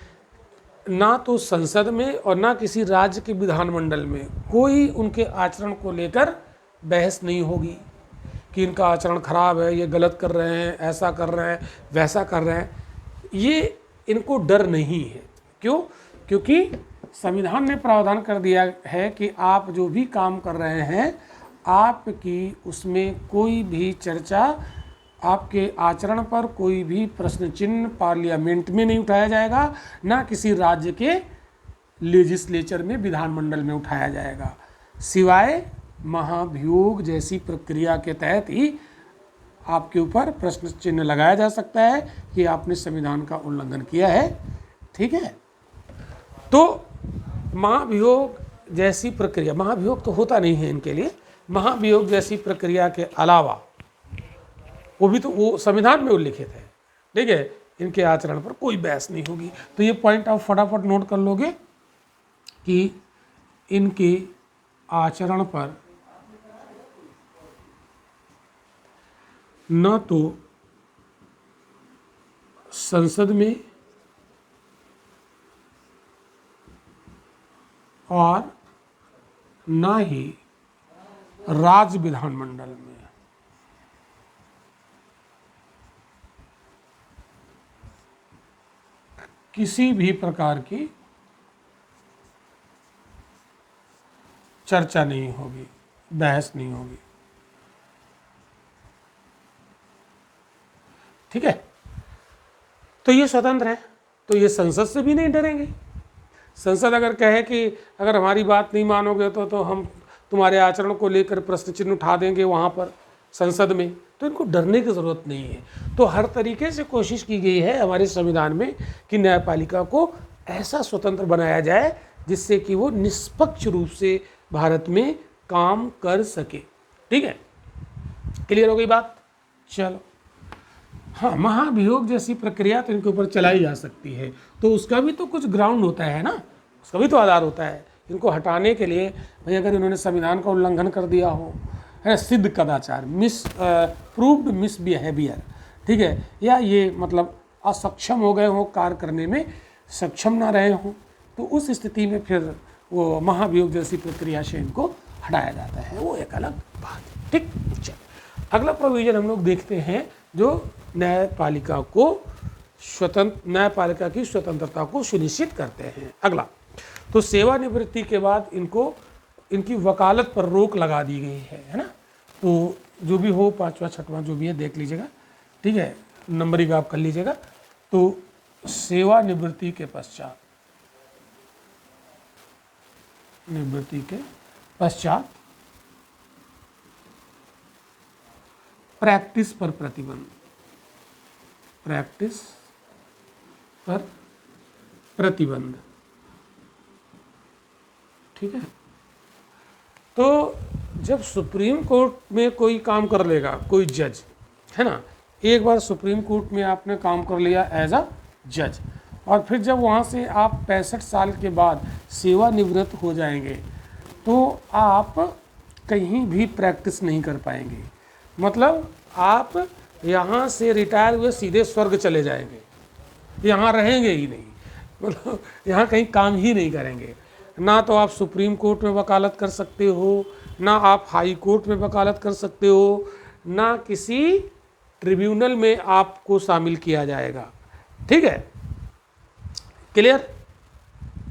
ना तो संसद में और ना किसी राज्य के विधानमंडल में कोई उनके आचरण को लेकर बहस नहीं होगी कि इनका आचरण खराब है, ये गलत कर रहे हैं, ऐसा कर रहे हैं, वैसा कर रहे हैं। ये इनको डर नहीं है। क्यों? क्योंकि संविधान ने प्रावधान कर दिया है कि आप जो भी काम कर रहे हैं, आपकी उसमें कोई भी चर्चा, आपके आचरण पर कोई भी प्रश्न चिन्ह पार्लियामेंट में नहीं उठाया जाएगा, ना किसी राज्य के लेजिस्लेचर में, विधानमंडल में उठाया जाएगा, सिवाय महाभियोग जैसी प्रक्रिया के तहत ही आपके ऊपर प्रश्न चिन्ह लगाया जा सकता है कि आपने संविधान का उल्लंघन किया है, ठीक है। तो महाभियोग जैसी प्रक्रिया, महाभियोग तो होता नहीं है इनके लिए, महाभियोग जैसी प्रक्रिया के अलावा वो भी तो वो संविधान में उल्लिखित है, ठीक है, इनके आचरण पर कोई बहस नहीं होगी। तो ये पॉइंट आप फटाफट नोट कर लोगे कि इनके आचरण पर न तो संसद में और न ही राज्य विधानमंडल में किसी भी प्रकार की चर्चा नहीं होगी, बहस नहीं होगी, ठीक है। तो ये स्वतंत्र है, तो ये संसद से भी नहीं डरेंगे। संसद अगर कहे कि अगर हमारी बात नहीं मानोगे तो हम तुम्हारे आचरण को लेकर प्रश्न चिन्ह उठा देंगे वहाँ पर संसद में, तो इनको डरने की ज़रूरत नहीं है। तो हर तरीके से कोशिश की गई है हमारे संविधान में कि न्यायपालिका को ऐसा स्वतंत्र बनाया जाए जिससे कि वो निष्पक्ष रूप से भारत में काम कर सके, ठीक है। क्लियर हो गई बात? चलो, हाँ, महाभियोग जैसी प्रक्रिया तो इनके ऊपर चलाई जा सकती है, तो उसका भी तो कुछ ग्राउंड होता है ना, उसका भी तो आधार होता है इनको हटाने के लिए। भाई अगर इन्होंने संविधान का उल्लंघन कर दिया हो, है सिद्ध कदाचार, प्रूव्ड मिसबिहेवियर, ठीक है, या ये मतलब असक्षम हो गए हो, कार्य करने में सक्षम ना रहे हो, तो उस स्थिति में फिर वो महाभियोग जैसी प्रक्रिया से इनको हटाया जाता है, वो एक अलग बात है, ठीक। चलो, अगला प्रोविजन हम लोग देखते हैं जो न्यायपालिका की स्वतंत्रता को सुनिश्चित करते हैं। अगला, तो सेवानिवृत्ति के बाद इनको इनकी वकालत पर रोक लगा दी गई है ना। तो जो भी हो, पांचवा छठवां जो भी है देख लीजिएगा, ठीक है, नंबरिंग आप कर लीजिएगा। तो सेवानिवृत्ति के पश्चात प्रैक्टिस पर प्रतिबंध, ठीक है। तो जब सुप्रीम कोर्ट में कोई काम कर लेगा कोई जज, है ना, एक बार सुप्रीम कोर्ट में आपने काम कर लिया एज अ जज, और फिर जब वहाँ से आप 65 साल के बाद सेवानिवृत्त हो जाएंगे तो आप कहीं भी प्रैक्टिस नहीं कर पाएंगे। मतलब आप यहाँ से रिटायर हुए सीधे स्वर्ग चले जाएंगे, यहाँ रहेंगे ही नहीं, मतलब यहाँ कहीं काम ही नहीं करेंगे। ना तो आप सुप्रीम कोर्ट में वकालत कर सकते हो, ना आप हाई कोर्ट में वकालत कर सकते हो, ना किसी ट्रिब्यूनल में आपको शामिल किया जाएगा। ठीक है, क्लियर?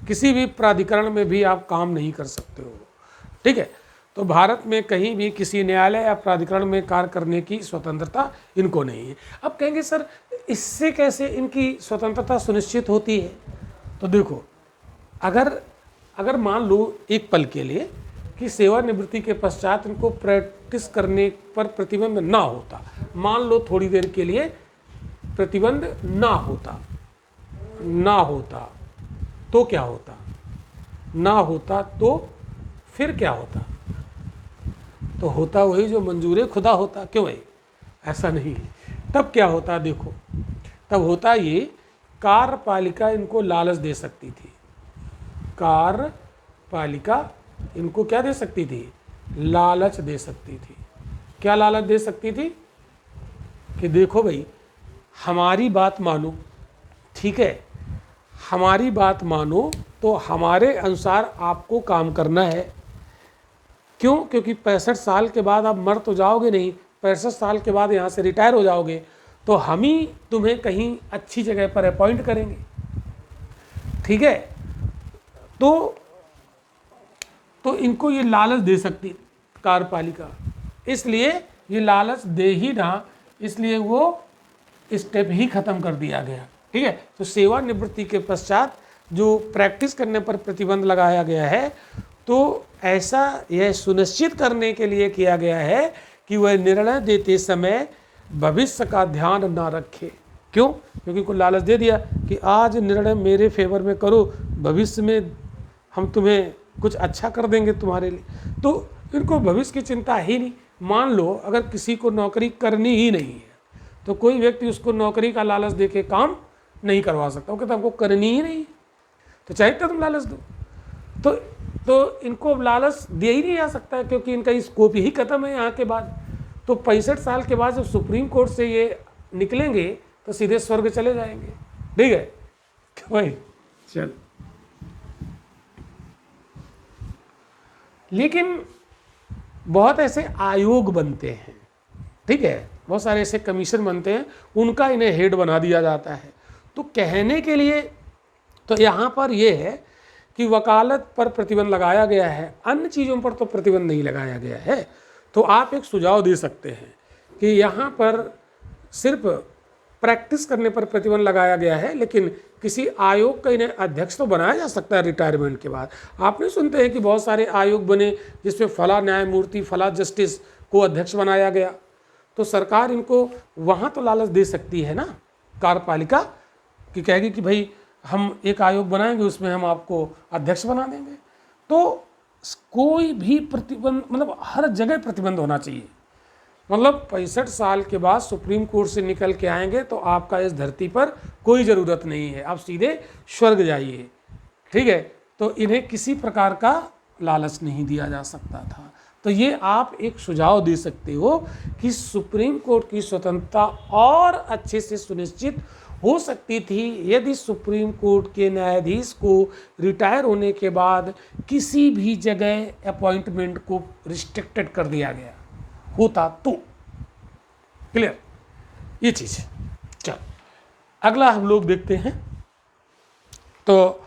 किसी भी प्राधिकरण में भी आप काम नहीं कर सकते हो। ठीक है, तो भारत में कहीं भी किसी न्यायालय या प्राधिकरण में कार्य करने की स्वतंत्रता इनको नहीं है। अब कहेंगे सर इससे कैसे इनकी स्वतंत्रता सुनिश्चित होती है? तो देखो, अगर मान लो एक पल के लिए कि सेवानिवृत्ति के पश्चात इनको प्रैक्टिस करने पर प्रतिबंध ना होता, मान लो थोड़ी देर के लिए प्रतिबंध ना होता तो क्या होता? ना होता तो फिर क्या होता? तो होता वही जो मंजूर खुदा होता। क्यों भाई? ऐसा नहीं है। तब क्या होता? देखो, तब होता ये, कार्यपालिका इनको लालच दे सकती थी। कार्यपालिका इनको क्या दे सकती थी? लालच दे सकती थी। क्या लालच दे सकती थी? कि देखो भाई, हमारी बात मानो, ठीक है, हमारी बात मानो तो हमारे अनुसार आपको काम करना है। क्यों? क्योंकि 65 साल के बाद आप मर तो जाओगे नहीं, 65 साल के बाद यहाँ से रिटायर हो जाओगे, तो हम ही तुम्हें कहीं अच्छी जगह पर अपॉइंट करेंगे। ठीक है, तो इनको ये लालच दे सकती कार्यपालिका, इसलिए ये लालच दे ही ना, इसलिए वो स्टेप ही खत्म कर दिया गया। ठीक है, तो सेवानिवृत्ति के पश्चात जो प्रैक्टिस करने पर प्रतिबंध लगाया गया है, तो ऐसा यह सुनिश्चित करने के लिए किया गया है कि वह निर्णय देते समय भविष्य का ध्यान ना रखे। क्यों? क्योंकि को लालच दे दिया कि आज निर्णय मेरे फेवर में करो, भविष्य में हम तुम्हें कुछ अच्छा कर देंगे तुम्हारे लिए। तो इनको भविष्य की चिंता ही नहीं। मान लो अगर किसी को नौकरी करनी ही नहीं है तो कोई व्यक्ति उसको नौकरी का लालच दे के काम नहीं करवा सकता। वो कहता हमको करनी ही नहीं, तो चाहे तो तुम लालच दो। तो इनको लालच दे ही नहीं जा सकता है, क्योंकि इनका स्कोप ही खत्म है यहाँ के बाद। तो 65 साल के बाद जब सुप्रीम कोर्ट से ये निकलेंगे तो सीधे स्वर्ग चले जाएंगे। ठीक है भाई, चल। लेकिन बहुत ऐसे आयोग बनते हैं, ठीक है, बहुत सारे ऐसे कमीशन बनते हैं, उनका इन्हें हेड बना दिया जाता है। तो कहने के लिए तो यहाँ पर ये है कि वकालत पर प्रतिबंध लगाया गया है, अन्य चीज़ों पर तो प्रतिबंध नहीं लगाया गया है। तो आप एक सुझाव दे सकते हैं कि यहाँ पर सिर्फ प्रैक्टिस करने पर प्रतिबंध लगाया गया है, लेकिन किसी आयोग का इन्हें अध्यक्ष तो बनाया जा सकता है रिटायरमेंट के बाद। आपने सुनते हैं कि बहुत सारे आयोग बने जिसमें फला न्यायमूर्ति, फला जस्टिस को अध्यक्ष बनाया गया। तो सरकार इनको वहाँ तो लालच दे सकती है ना, कार्यपालिका, कि कहेगी कि भाई हम एक आयोग बनाएंगे, उसमें हम आपको अध्यक्ष बना देंगे। तो कोई भी प्रतिबंध, मतलब हर जगह प्रतिबंध होना चाहिए। मतलब 65 साल के बाद सुप्रीम कोर्ट से निकल के आएंगे तो आपका इस धरती पर कोई ज़रूरत नहीं है, आप सीधे स्वर्ग जाइए। ठीक है, तो इन्हें किसी प्रकार का लालच नहीं दिया जा सकता था। तो ये आप एक सुझाव दे सकते हो कि सुप्रीम कोर्ट की स्वतंत्रता और अच्छे से सुनिश्चित हो सकती थी यदि सुप्रीम कोर्ट के न्यायाधीश को रिटायर होने के बाद किसी भी जगह अपॉइंटमेंट को रिस्ट्रिक्टेड कर दिया गया होता तो। क्लियर ये चीज़? चल अगला हम लोग देखते हैं। तो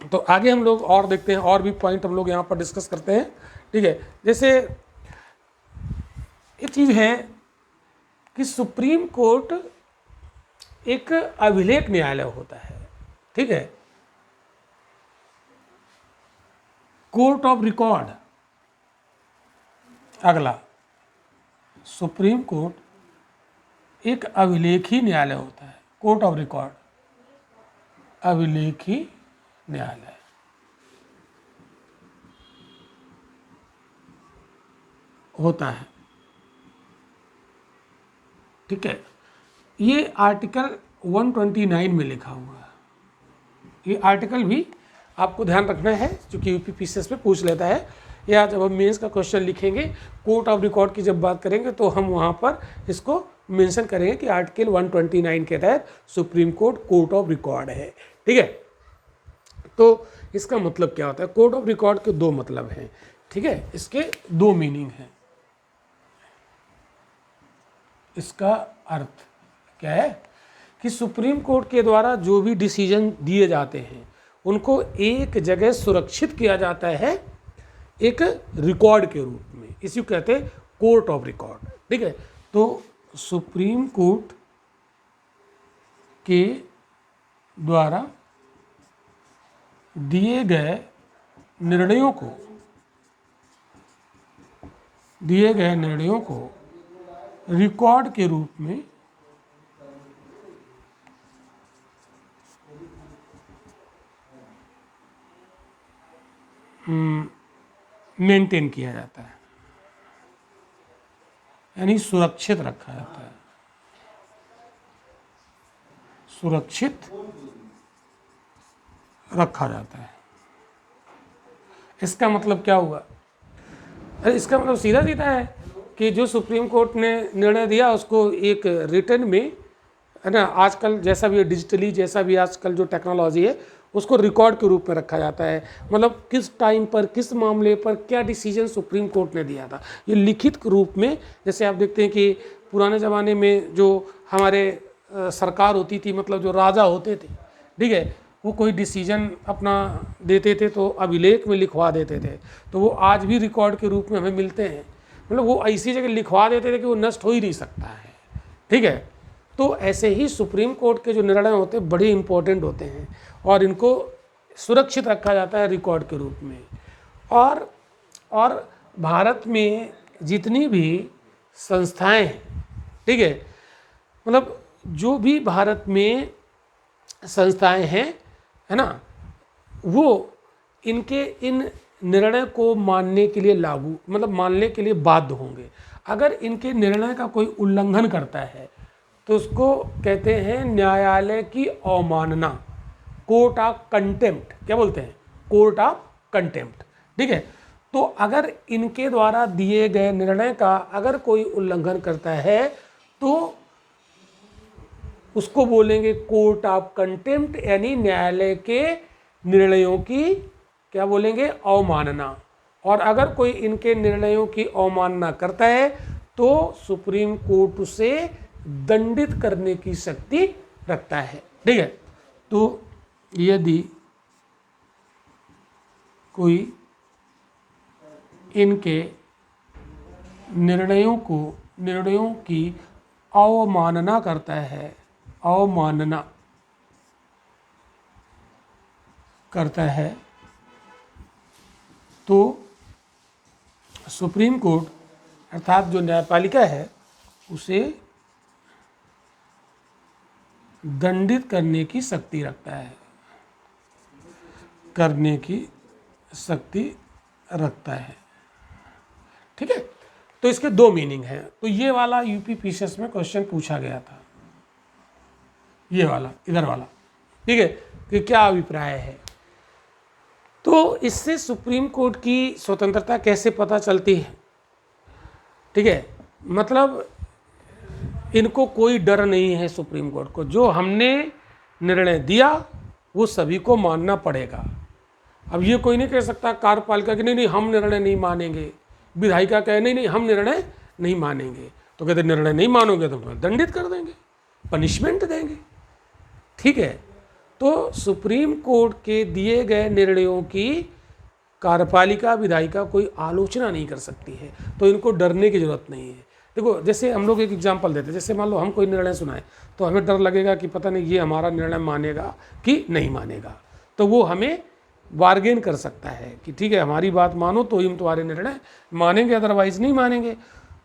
तो आगे हम लोग और देखते हैं, और भी पॉइंट हम लोग यहाँ पर डिस्कस करते हैं। ठीक है, जैसे एक चीज़ है कि सुप्रीम कोर्ट एक अभिलेख न्यायालय होता है। ठीक है, कोर्ट ऑफ रिकॉर्ड। अगला, सुप्रीम कोर्ट एक अभिलेखी न्यायालय होता है, कोर्ट ऑफ रिकॉर्ड, अभिलेखी न्यायालय। होता है। ठीक है, ये आर्टिकल 129 में लिखा हुआ है। ये आर्टिकल भी आपको ध्यान रखना है, क्योंकि यूपीपीसीएस में पूछ लेता है, या जब हम मेंस का क्वेश्चन लिखेंगे कोर्ट ऑफ रिकॉर्ड की जब बात करेंगे तो हम वहाँ पर इसको मेंशन करेंगे कि आर्टिकल 129 के तहत सुप्रीम कोर्ट ऑफ रिकॉर्ड है। ठीक है, तो इसका मतलब क्या होता है? कोर्ट ऑफ रिकॉर्ड के दो मतलब हैं। ठीक है, इसके दो मीनिंग हैं। इसका अर्थ क्या है कि सुप्रीम कोर्ट के द्वारा जो भी डिसीजन दिए जाते हैं उनको एक जगह सुरक्षित किया जाता है एक रिकॉर्ड के रूप में, इसी को कहते हैं कोर्ट ऑफ रिकॉर्ड। ठीक है, तो सुप्रीम कोर्ट के द्वारा दिए गए निर्णयों को रिकॉर्ड के रूप में मेंटेन किया जाता है, यानी सुरक्षित रखा जाता है, सुरक्षित रखा जाता है। इसका मतलब क्या हुआ? अरे इसका मतलब सीधा सीधा है कि जो सुप्रीम कोर्ट ने निर्णय दिया उसको एक रिटन में, है ना, आजकल जैसा भी डिजिटली, जैसा भी आजकल जो टेक्नोलॉजी है उसको रिकॉर्ड के रूप में रखा जाता है। मतलब किस टाइम पर, किस मामले पर क्या डिसीजन सुप्रीम कोर्ट ने दिया था, ये लिखित रूप में। जैसे आप देखते हैं कि पुराने ज़माने में जो हमारे सरकार होती थी, मतलब जो राजा होते थे, ठीक है, वो कोई डिसीजन अपना देते थे तो अभिलेख में लिखवा देते थे, तो वो आज भी रिकॉर्ड के रूप में हमें मिलते हैं। मतलब वो ऐसी जगह लिखवा देते थे कि वो नष्ट हो ही नहीं सकता है। ठीक है, तो ऐसे ही सुप्रीम कोर्ट के जो निर्णय होते हैं बड़े इंपॉर्टेंट होते हैं और इनको सुरक्षित रखा जाता है रिकॉर्ड के रूप में। और भारत में जितनी भी संस्थाएं हैं, ठीक है, मतलब जो भी भारत में संस्थाएं हैं, है ना, वो इनके इन निर्णय को मानने के लिए लागू, मतलब मानने के लिए बाध्य होंगे। अगर इनके निर्णय का कोई उल्लंघन करता है तो उसको कहते हैं न्यायालय की अवमानना, कोर्ट ऑफ कंटेम्प्ट। क्या बोलते हैं? Court of contempt. ठीक है, तो अगर इनके द्वारा दिए गए निर्णय का अगर कोई उल्लंघन करता है तो उसको बोलेंगे कोर्ट ऑफ कंटेम्प्ट, यानी न्यायालय के निर्णयों की क्या बोलेंगे? अवमानना। और अगर कोई इनके निर्णयों की अवमानना करता है तो सुप्रीम कोर्ट उसे दंडित करने की शक्ति रखता है। ठीक है, तो यदि कोई इनके निर्णयों की अवमानना करता है, अवमानना करता है, तो सुप्रीम कोर्ट अर्थात जो न्यायपालिका है उसे दंडित करने की शक्ति रखता है, करने की शक्ति रखता है। ठीक है, तो इसके दो मीनिंग हैं। तो ये वाला यूपीपीसीएस में क्वेश्चन पूछा गया था, ये वाला, इधर वाला। ठीक है, कि क्या अभिप्राय है। तो इससे सुप्रीम कोर्ट की स्वतंत्रता कैसे पता चलती है? ठीक है, मतलब इनको कोई डर नहीं है सुप्रीम कोर्ट को, जो हमने निर्णय दिया वो सभी को मानना पड़ेगा। अब ये कोई नहीं कह सकता कार्यपालिका कि नहीं हम निर्णय नहीं मानेंगे, विधायिका कहे नहीं हम निर्णय नहीं मानेंगे, तो कहते निर्णय नहीं मानोगे तो तुम्हें दंडित कर देंगे, पनिशमेंट देंगे। ठीक है, तो सुप्रीम कोर्ट के दिए गए निर्णयों की कार्यपालिका, विधायिका कोई आलोचना नहीं कर सकती है, तो इनको डरने की जरूरत नहीं है। देखो, जैसे हम लोग एक एग्जांपल देते हैं, जैसे मान लो हम कोई निर्णय सुनाएं तो हमें डर लगेगा कि पता नहीं ये हमारा निर्णय मानेगा कि नहीं मानेगा, तो वो हमें बार्गेन कर सकता है कि ठीक है हमारी बात मानो तो ही हम तुम्हारे निर्णय मानेंगे, अदरवाइज नहीं मानेंगे।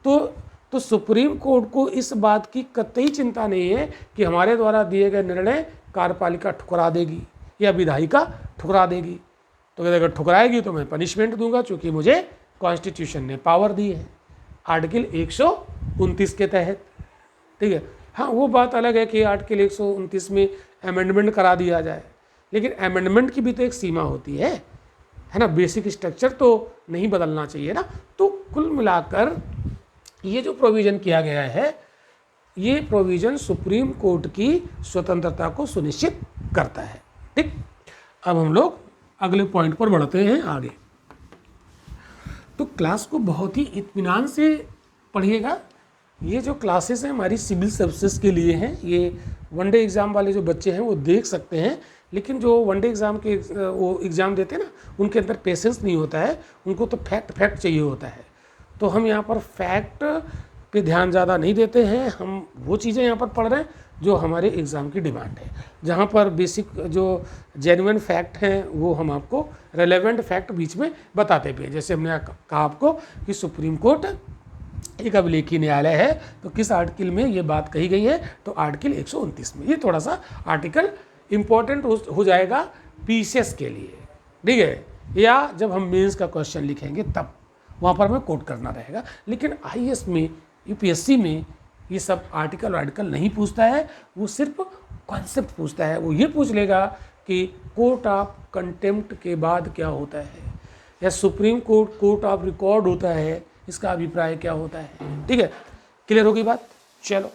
तो सुप्रीम कोर्ट को इस बात की कतई चिंता नहीं है कि हमारे द्वारा दिए गए निर्णय कार्यपालिका ठुकरा देगी या विधायिका ठुकरा देगी। तो अगर ठुकराएगी तो मैं पनिशमेंट दूंगा, चूँकि मुझे कॉन्स्टिट्यूशन ने पावर दी है। आर्टिकल 129 के तहत। ठीक है, हाँ वो बात अलग है कि आर्टिकल 129 में अमेंडमेंट करा दिया जाए, लेकिन अमेंडमेंट की भी तो एक सीमा होती है ना, बेसिक स्ट्रक्चर तो नहीं बदलना चाहिए ना। तो कुल मिलाकर ये जो प्रोविज़न किया गया है, ये प्रोविज़न सुप्रीम कोर्ट की स्वतंत्रता को सुनिश्चित करता है। ठीक, अब हम लोग अगले पॉइंट पर बढ़ते हैं आगे। तो क्लास को बहुत ही इत्मीनान से पढ़िएगा। ये जो क्लासेस हैं हमारी सिविल सर्विसेज के लिए हैं। ये वनडे एग्ज़ाम वाले जो बच्चे हैं वो देख सकते हैं, लेकिन जो वनडे एग्ज़ाम के वो एग्ज़ाम देते हैं ना, उनके अंदर पेशेंस नहीं होता है, उनको तो फैक्ट चाहिए होता है। तो हम यहाँ पर फैक्ट पे ध्यान ज़्यादा नहीं देते हैं, हम वो चीज़ें यहाँ पर पढ़ रहे हैं जो हमारे एग्ज़ाम की डिमांड है। जहाँ पर बेसिक जो जेन्युइन फैक्ट हैं वो हम आपको रेलेवेंट फैक्ट बीच में बताते भी हैं। जैसे हमने कहा आपको कि सुप्रीम कोर्ट एक अभिलेखीय न्यायालय है, तो किस आर्टिकल में ये बात कही गई है, तो आर्टिकल 129 में। ये थोड़ा सा आर्टिकल इम्पोर्टेंट हो जाएगा पीसीएस के लिए, ठीक है, या जब हम मेंस का क्वेश्चन लिखेंगे तब वहाँ पर हमें कोट करना रहेगा। लेकिन आईएएस में, यूपीएससी में ये सब आर्टिकल नहीं पूछता है, वो सिर्फ कॉन्सेप्ट पूछता है। वो ये पूछ लेगा कि कोर्ट ऑफ कंटेम्प्ट के बाद क्या होता है, या supreme court court of record होता है, इसका अभिप्राय क्या होता है। ठीक है, क्लियर होगी बात। चलो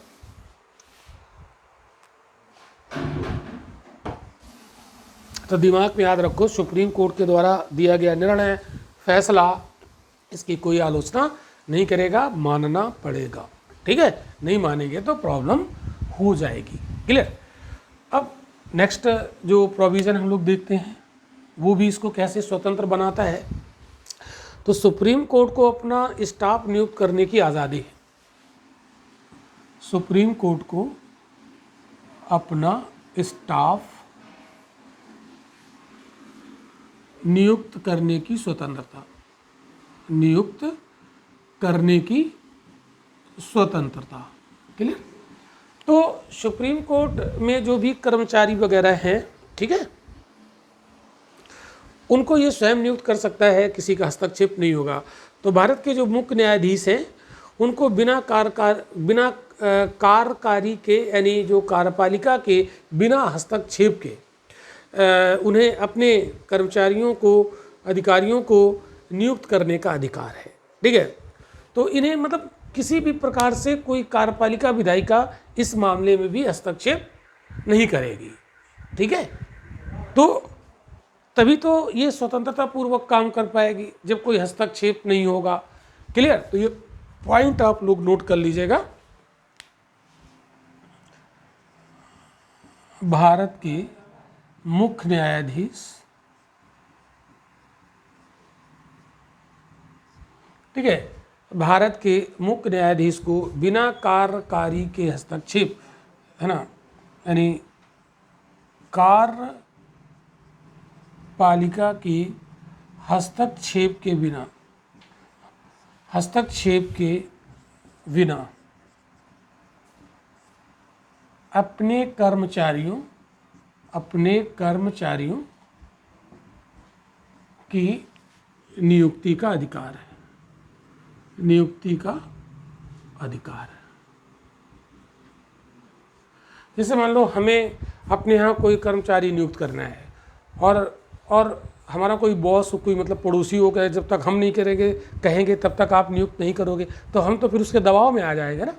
तो दिमाग में याद रखो, सुप्रीम कोर्ट के द्वारा दिया गया निर्णय, फैसला, इसकी कोई आलोचना नहीं करेगा, मानना पड़ेगा। ठीक है, नहीं मानेंगे तो प्रॉब्लम हो जाएगी। क्लियर। अब नेक्स्ट जो प्रोविज़न हम लोग देखते हैं वो भी इसको कैसे स्वतंत्र बनाता है। तो सुप्रीम कोर्ट को अपना स्टाफ नियुक्त करने की आज़ादी है। सुप्रीम कोर्ट को अपना स्टाफ नियुक्त करने की स्वतंत्रता, नियुक्त करने की स्वतंत्रता। क्लियर। तो सुप्रीम कोर्ट में जो भी कर्मचारी वगैरह हैं, ठीक है, उनको ये स्वयं नियुक्त कर सकता है, किसी का हस्तक्षेप नहीं होगा। तो भारत के जो मुख्य न्यायाधीश हैं उनको बिना कार्यकारी के, यानी जो कार्यपालिका के बिना हस्तक्षेप के उन्हें अपने कर्मचारियों को, अधिकारियों को नियुक्त करने का अधिकार है। ठीक है, तो इन्हें मतलब किसी भी प्रकार से कोई कार्यपालिका विधायिका इस मामले में भी हस्तक्षेप नहीं करेगी। ठीक है, तो तभी तो ये स्वतंत्रता पूर्वक काम कर पाएगी, जब कोई हस्तक्षेप नहीं होगा। क्लियर। तो ये पॉइंट आप लोग नोट कर लीजिएगा। भारत के मुख्य न्यायाधीश, ठीक है, भारत के मुख्य न्यायाधीश को बिना कार्यकारी के हस्तक्षेप, है ना, यानी कार्यपालिका के हस्तक्षेप के बिना अपने कर्मचारियों की नियुक्ति का अधिकार है, नियुक्ति का अधिकार है। जैसे मान लो हमें अपने यहाँ कोई कर्मचारी नियुक्त करना है, और हमारा कोई बॉस, कोई मतलब पड़ोसी हो गए, जब तक हम नहीं कहेंगे तब तक आप नियुक्त नहीं करोगे, तो हम तो फिर उसके दबाव में आ जाएंगे ना।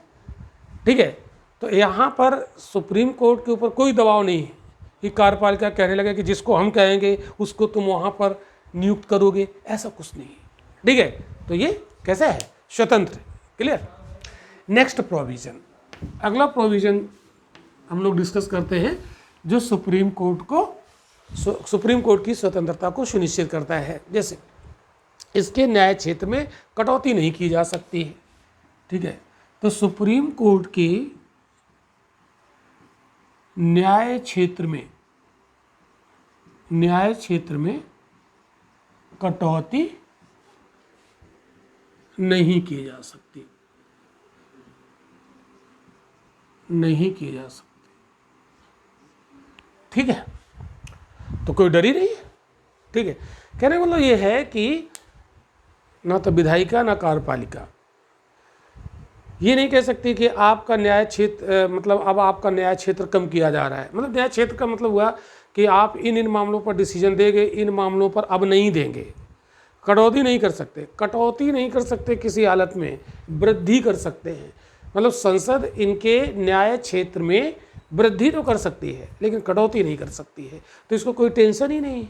ठीक है, तो यहाँ पर सुप्रीम कोर्ट के ऊपर कोई दबाव नहीं है कि कार्यपालिका कहने लगे कि जिसको हम कहेंगे उसको तुम वहाँ पर नियुक्त करोगे, ऐसा कुछ नहीं है। ठीक है, तो ये कैसा है, स्वतंत्र। क्लियर। नेक्स्ट प्रोविज़न, अगला प्रोविज़न हम लोग डिस्कस करते हैं जो सुप्रीम कोर्ट की स्वतंत्रता को सुनिश्चित करता है। जैसे इसके न्याय क्षेत्र में कटौती नहीं की जा सकती है। ठीक है, तो सुप्रीम कोर्ट के न्याय क्षेत्र में कटौती नहीं की जा सकती, ठीक है, तो कोई डर ही नहीं है। ठीक है, कहने का मतलब ये है कि ना तो विधायिका ना कार्यपालिका ये नहीं कह सकते कि आपका न्याय क्षेत्र मतलब अब आपका न्याय क्षेत्र कम किया जा रहा है। मतलब न्याय क्षेत्र का मतलब हुआ कि आप इन मामलों पर डिसीजन देंगे, इन मामलों पर अब नहीं देंगे। कटौती नहीं कर सकते, कटौती नहीं कर सकते, किसी हालत में वृद्धि कर सकते हैं। मतलब संसद इनके न्याय क्षेत्र में वृद्धि तो कर सकती है लेकिन कटौती नहीं कर सकती है, तो इसको कोई टेंशन ही नहीं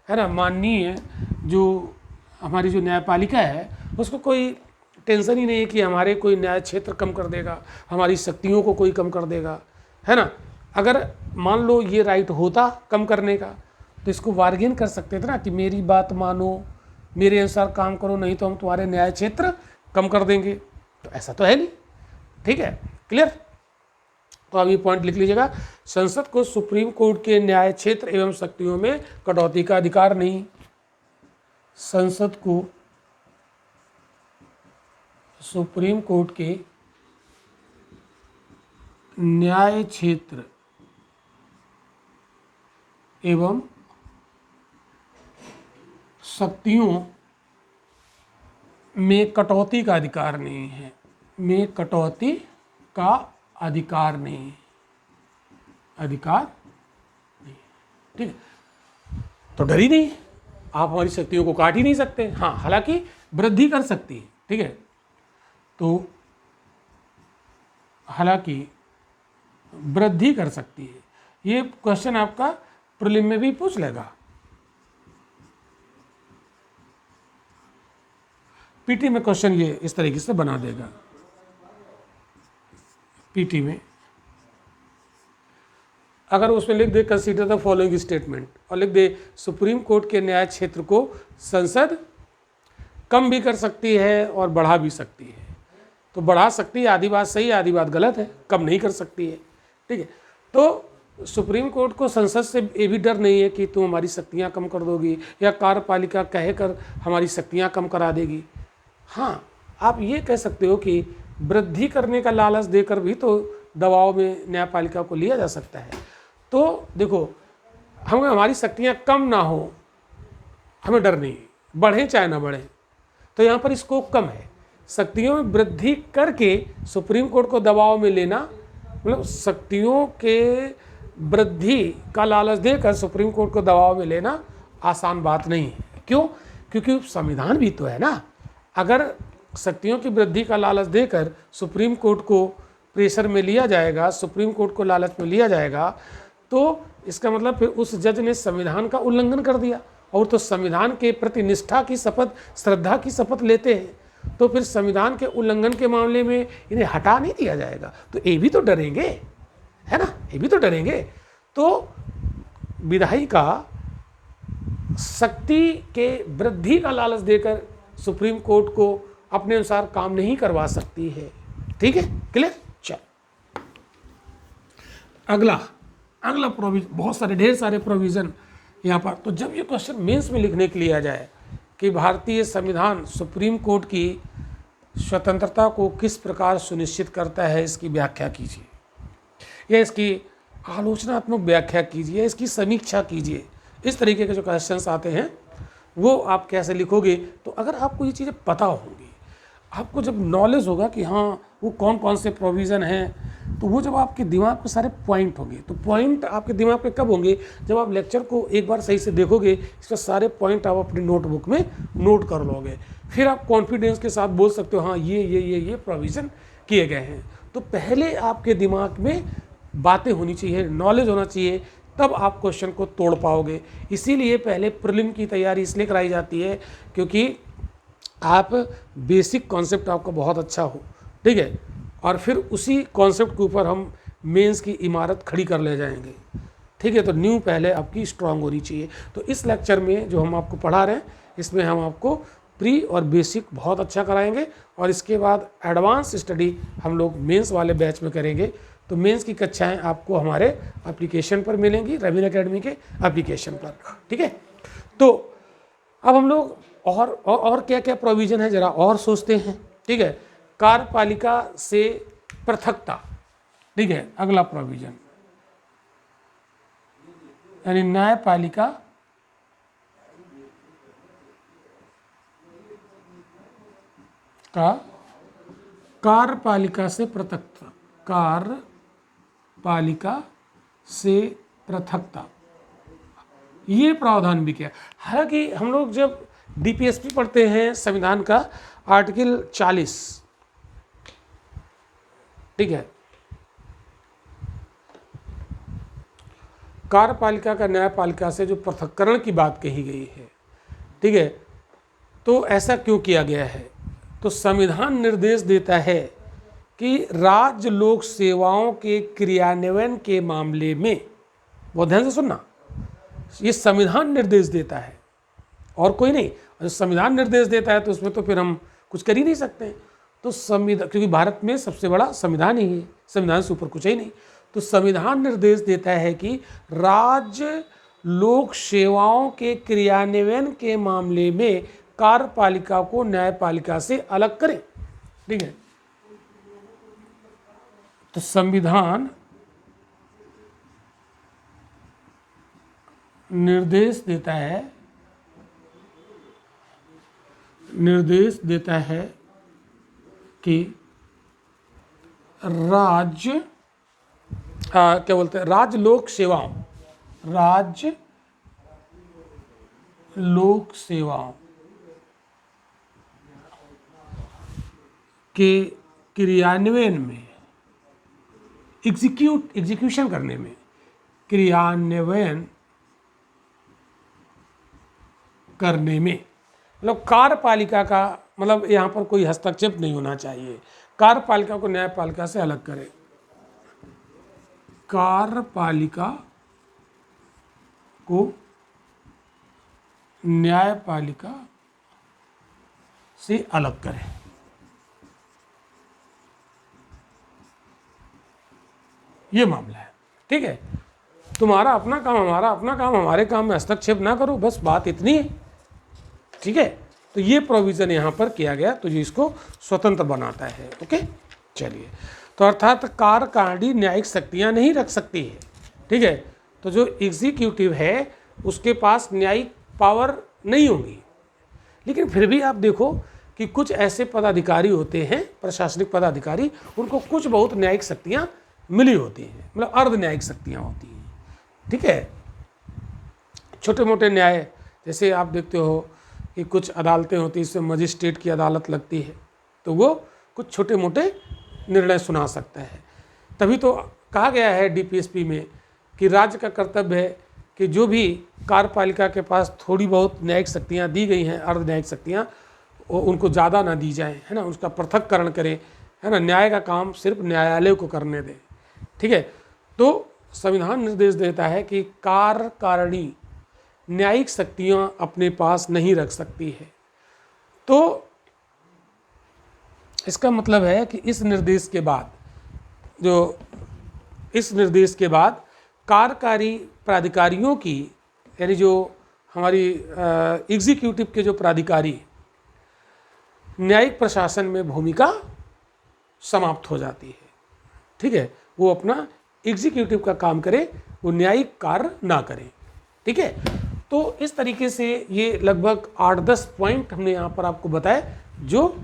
है ना। माननीय जो हमारी जो न्यायपालिका है उसको कोई टेंशन ही नहीं है कि हमारे कोई न्याय क्षेत्र कम कर देगा, हमारी शक्तियों को कोई कम कर देगा, है ना। अगर मान लो ये राइट होता कम करने का तो इसको बार्गेन कर सकते थे ना कि मेरी बात मानो, मेरे अनुसार काम करो, नहीं तो हम तुम्हारे न्याय क्षेत्र कम कर देंगे। तो ऐसा तो है नहीं। ठीक है, क्लियर। तो अब ये पॉइंट लिख लीजिएगा, संसद को सुप्रीम कोर्ट के न्याय क्षेत्र एवं शक्तियों में कटौती का अधिकार नहीं। संसद को सुप्रीम कोर्ट के न्याय क्षेत्र एवं शक्तियों में कटौती का अधिकार नहीं है, में कटौती का अधिकार नहीं, अधिकार नहीं। ठीक है, तो डर ही नहीं, आप हमारी शक्तियों को काट ही नहीं सकते। हाँ, हालांकि वृद्धि कर सकती है। ठीक है, तो हालांकि वृद्धि कर सकती है। ये क्वेश्चन आपका प्रीलिम में भी पूछ लेगा, पीटी में क्वेश्चन ये इस तरीके से बना देगा। पीटी में अगर उसमें लिख दे कंसीडर द फॉलोइंग स्टेटमेंट और लिख दे सुप्रीम कोर्ट के न्याय क्षेत्र को संसद कम भी कर सकती है और बढ़ा भी सकती है, तो बढ़ा सकती है आधी बात सही है, आधी बात गलत है, कम नहीं कर सकती है। ठीक है, तो सुप्रीम कोर्ट को संसद से ये भी डर नहीं है कि तुम हमारी शक्तियाँ कम कर दोगी या कार्यपालिका कहकर हमारी शक्तियाँ कम करा देगी। हाँ, आप ये कह सकते हो कि वृद्धि करने का लालच देकर भी तो दबाव में न्यायपालिका को लिया जा सकता है। तो देखो, हमें हमारी शक्तियाँ कम ना हो, हमें डर नहीं, बढ़ें चाहे ना बढ़ें, तो यहाँ पर स्कोप कम है। शक्तियों में वृद्धि करके सुप्रीम कोर्ट को दबाव में लेना, मतलब शक्तियों के वृद्धि का लालच देकर सुप्रीम कोर्ट को दबाव में लेना आसान बात नहीं है। क्यों? क्योंकि संविधान भी तो है ना। अगर शक्तियों की वृद्धि का लालच देकर सुप्रीम कोर्ट को प्रेशर में लिया जाएगा, सुप्रीम कोर्ट को लालच में लिया जाएगा, तो इसका मतलब फिर उस जज ने संविधान का उल्लंघन कर दिया। और तो संविधान के प्रति निष्ठा की शपथ, श्रद्धा की शपथ लेते हैं, तो फिर संविधान के उल्लंघन के मामले में इन्हें हटा नहीं दिया जाएगा। तो ये भी तो डरेंगे, है ना, ये भी तो डरेंगे। तो विधायिका शक्ति के वृद्धि का लालच देकर सुप्रीम कोर्ट को अपने अनुसार काम नहीं करवा सकती है। ठीक है, क्लियर। चल अगला प्रोविजन, बहुत सारे ढेर सारे प्रोविजन यहाँ पर। तो जब ये क्वेश्चन मेंस में लिखने के लिए आ जाए कि भारतीय संविधान सुप्रीम कोर्ट की स्वतंत्रता को किस प्रकार सुनिश्चित करता है, इसकी व्याख्या कीजिए या इसकी आलोचनात्मक व्याख्या कीजिए, इसकी समीक्षा कीजिए। इस तरीके के जो क्वेश्चंस आते हैं वो आप कैसे लिखोगे। तो अगर आपको ये चीज़ें पता होंगी, आपको जब नॉलेज होगा कि हाँ वो कौन कौन से प्रोविज़न हैं, तो वो जब आपके दिमाग पे सारे पॉइंट होंगे, तो पॉइंट आपके दिमाग पे कब होंगे? जब आप लेक्चर को एक बार सही से देखोगे, इसका सारे पॉइंट आप अपनी नोटबुक में नोट कर लोगे, फिर आप कॉन्फिडेंस के साथ बोल सकते हो हाँ ये प्रोविज़न किए गए हैं। तो पहले आपके दिमाग में बातें होनी चाहिए, नॉलेज होना चाहिए, तब आप क्वेश्चन को तोड़ पाओगे। इसीलिए पहले प्रीलिम की तैयारी इसलिए कराई जाती है क्योंकि आप बेसिक कॉन्सेप्ट आपका बहुत अच्छा हो, ठीक है, और फिर उसी कॉन्सेप्ट के ऊपर हम मेंस की इमारत खड़ी कर ले जाएंगे। ठीक है, तो न्यू पहले आपकी स्ट्रांग होनी चाहिए। तो इस लेक्चर में जो हम आपको पढ़ा रहे हैं, इसमें हम आपको प्री और बेसिक बहुत अच्छा कराएंगे और इसके बाद एडवांस स्टडी हम लोग मेंस वाले बैच में करेंगे। तो मेंस की कक्षाएं आपको हमारे एप्लीकेशन पर मिलेंगी, रवीन एकेडमी के एप्लीकेशन पर। ठीक है, तो अब हम लोग और क्या क्या प्रोविज़न है ज़रा और सोचते हैं। ठीक है, कार्यपालिका से पृथकता। ठीक है, अगला प्रोविज़न यानी न्यायपालिका का कार्यपालिका से पृथकता, कार्यपालिका से पृथकता, ये प्रावधान भी किया। हालांकि हम लोग जब डीपीएसपी पढ़ते हैं संविधान का आर्टिकल 40, ठीक है, कार्यपालिका का न्यायपालिका से जो पृथक्करण की बात कही गई है, ठीक है, तो ऐसा क्यों किया गया है? तो संविधान निर्देश देता है कि राज्य लोक सेवाओं के क्रियान्वयन के मामले में, बहुत ध्यान से सुनना, ये संविधान निर्देश देता है और कोई नहीं। और संविधान निर्देश देता है तो उसमें तो फिर हम कुछ कर ही नहीं सकते। तो संविधान, क्योंकि भारत में सबसे बड़ा संविधान ही है, संविधान से ऊपर कुछ ही नहीं। तो संविधान निर्देश देता है कि राज्य लोक सेवाओं के क्रियान्वयन के मामले में कार्यपालिका को न्यायपालिका से अलग करें, ठीक है। तो संविधान निर्देश देता है कि राज्य राज्य लोक सेवाओं के क्रियान्वयन में, एग्जीक्यूशन करने में, क्रियान्वयन करने में, मतलब कार्यपालिका का, मतलब यहाँ पर कोई हस्तक्षेप नहीं होना चाहिए। कार्यपालिका को न्यायपालिका से अलग करें, कार्यपालिका को न्यायपालिका से अलग करें। ये मामला है, ठीक है। तुम्हारा अपना काम, हमारा अपना काम, हमारे काम में हस्तक्षेप ना करो, बस बात इतनी है, ठीक है। तो ये प्रोविज़न यहाँ पर किया गया, तो ये इसको स्वतंत्र बनाता है। ओके, चलिए। तो अर्थात कार्यकारिणी न्यायिक शक्तियाँ नहीं रख सकती है, ठीक है। तो जो एग्जीक्यूटिव है उसके पास न्यायिक पावर नहीं होगी, लेकिन फिर भी आप देखो कि कुछ ऐसे पदाधिकारी होते हैं, प्रशासनिक पदाधिकारी, उनको कुछ बहुत न्यायिक शक्तियाँ मिली होती हैं, मतलब अर्ध न्यायिक शक्तियाँ होती हैं, ठीक है। छोटे मोटे न्याय, जैसे आप देखते हो कि कुछ अदालतें होती हैं, इसमें मजिस्ट्रेट की अदालत लगती है, तो वो कुछ छोटे मोटे निर्णय सुना सकता है। तभी तो कहा गया है डीपीएसपी में कि राज्य का कर्तव्य है कि जो भी कार्यपालिका के पास थोड़ी बहुत न्यायिक शक्तियाँ दी गई हैं, अर्ध न्यायिक शक्तियाँ, उनको ज़्यादा ना दी जाए, है ना, उसका पृथक्करण करें, है ना, न्याय का काम सिर्फ न्यायालय को करने दें, ठीक है। तो संविधान निर्देश देता है कि कार्यकारिणी न्यायिक शक्तियाँ अपने पास नहीं रख सकती है। तो इसका मतलब है कि इस निर्देश के बाद कार्यकारी प्राधिकारियों की, यानी जो हमारी एग्जीक्यूटिव के जो प्राधिकारी, न्यायिक प्रशासन में भूमिका समाप्त हो जाती है, ठीक है। वो अपना एग्जीक्यूटिव का काम करे, वो न्यायिक कार्य ना करें, ठीक है। तो इस तरीके से ये लगभग 8-10 पॉइंट हमने यहाँ पर आपको बताए जो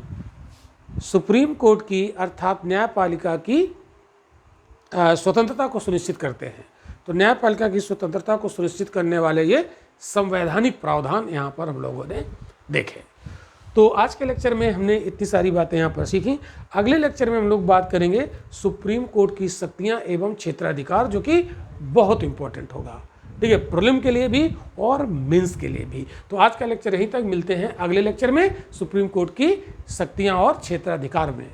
सुप्रीम कोर्ट की अर्थात न्यायपालिका की स्वतंत्रता को सुनिश्चित करते हैं। तो न्यायपालिका की स्वतंत्रता को सुनिश्चित करने वाले ये संवैधानिक प्रावधान यहाँ पर हम लोगों ने देखे। तो आज के लेक्चर में हमने इतनी सारी बातें यहाँ पर सीखी। अगले लेक्चर में हम लोग बात करेंगे सुप्रीम कोर्ट की शक्तियाँ एवं क्षेत्राधिकार, जो कि बहुत इंपॉर्टेंट होगा, ठीक है, प्रीलिम के लिए भी और मेंस के लिए भी। तो आज का लेक्चर यहीं तक, मिलते हैं अगले लेक्चर में सुप्रीम कोर्ट की शक्तियाँ और क्षेत्राधिकार में।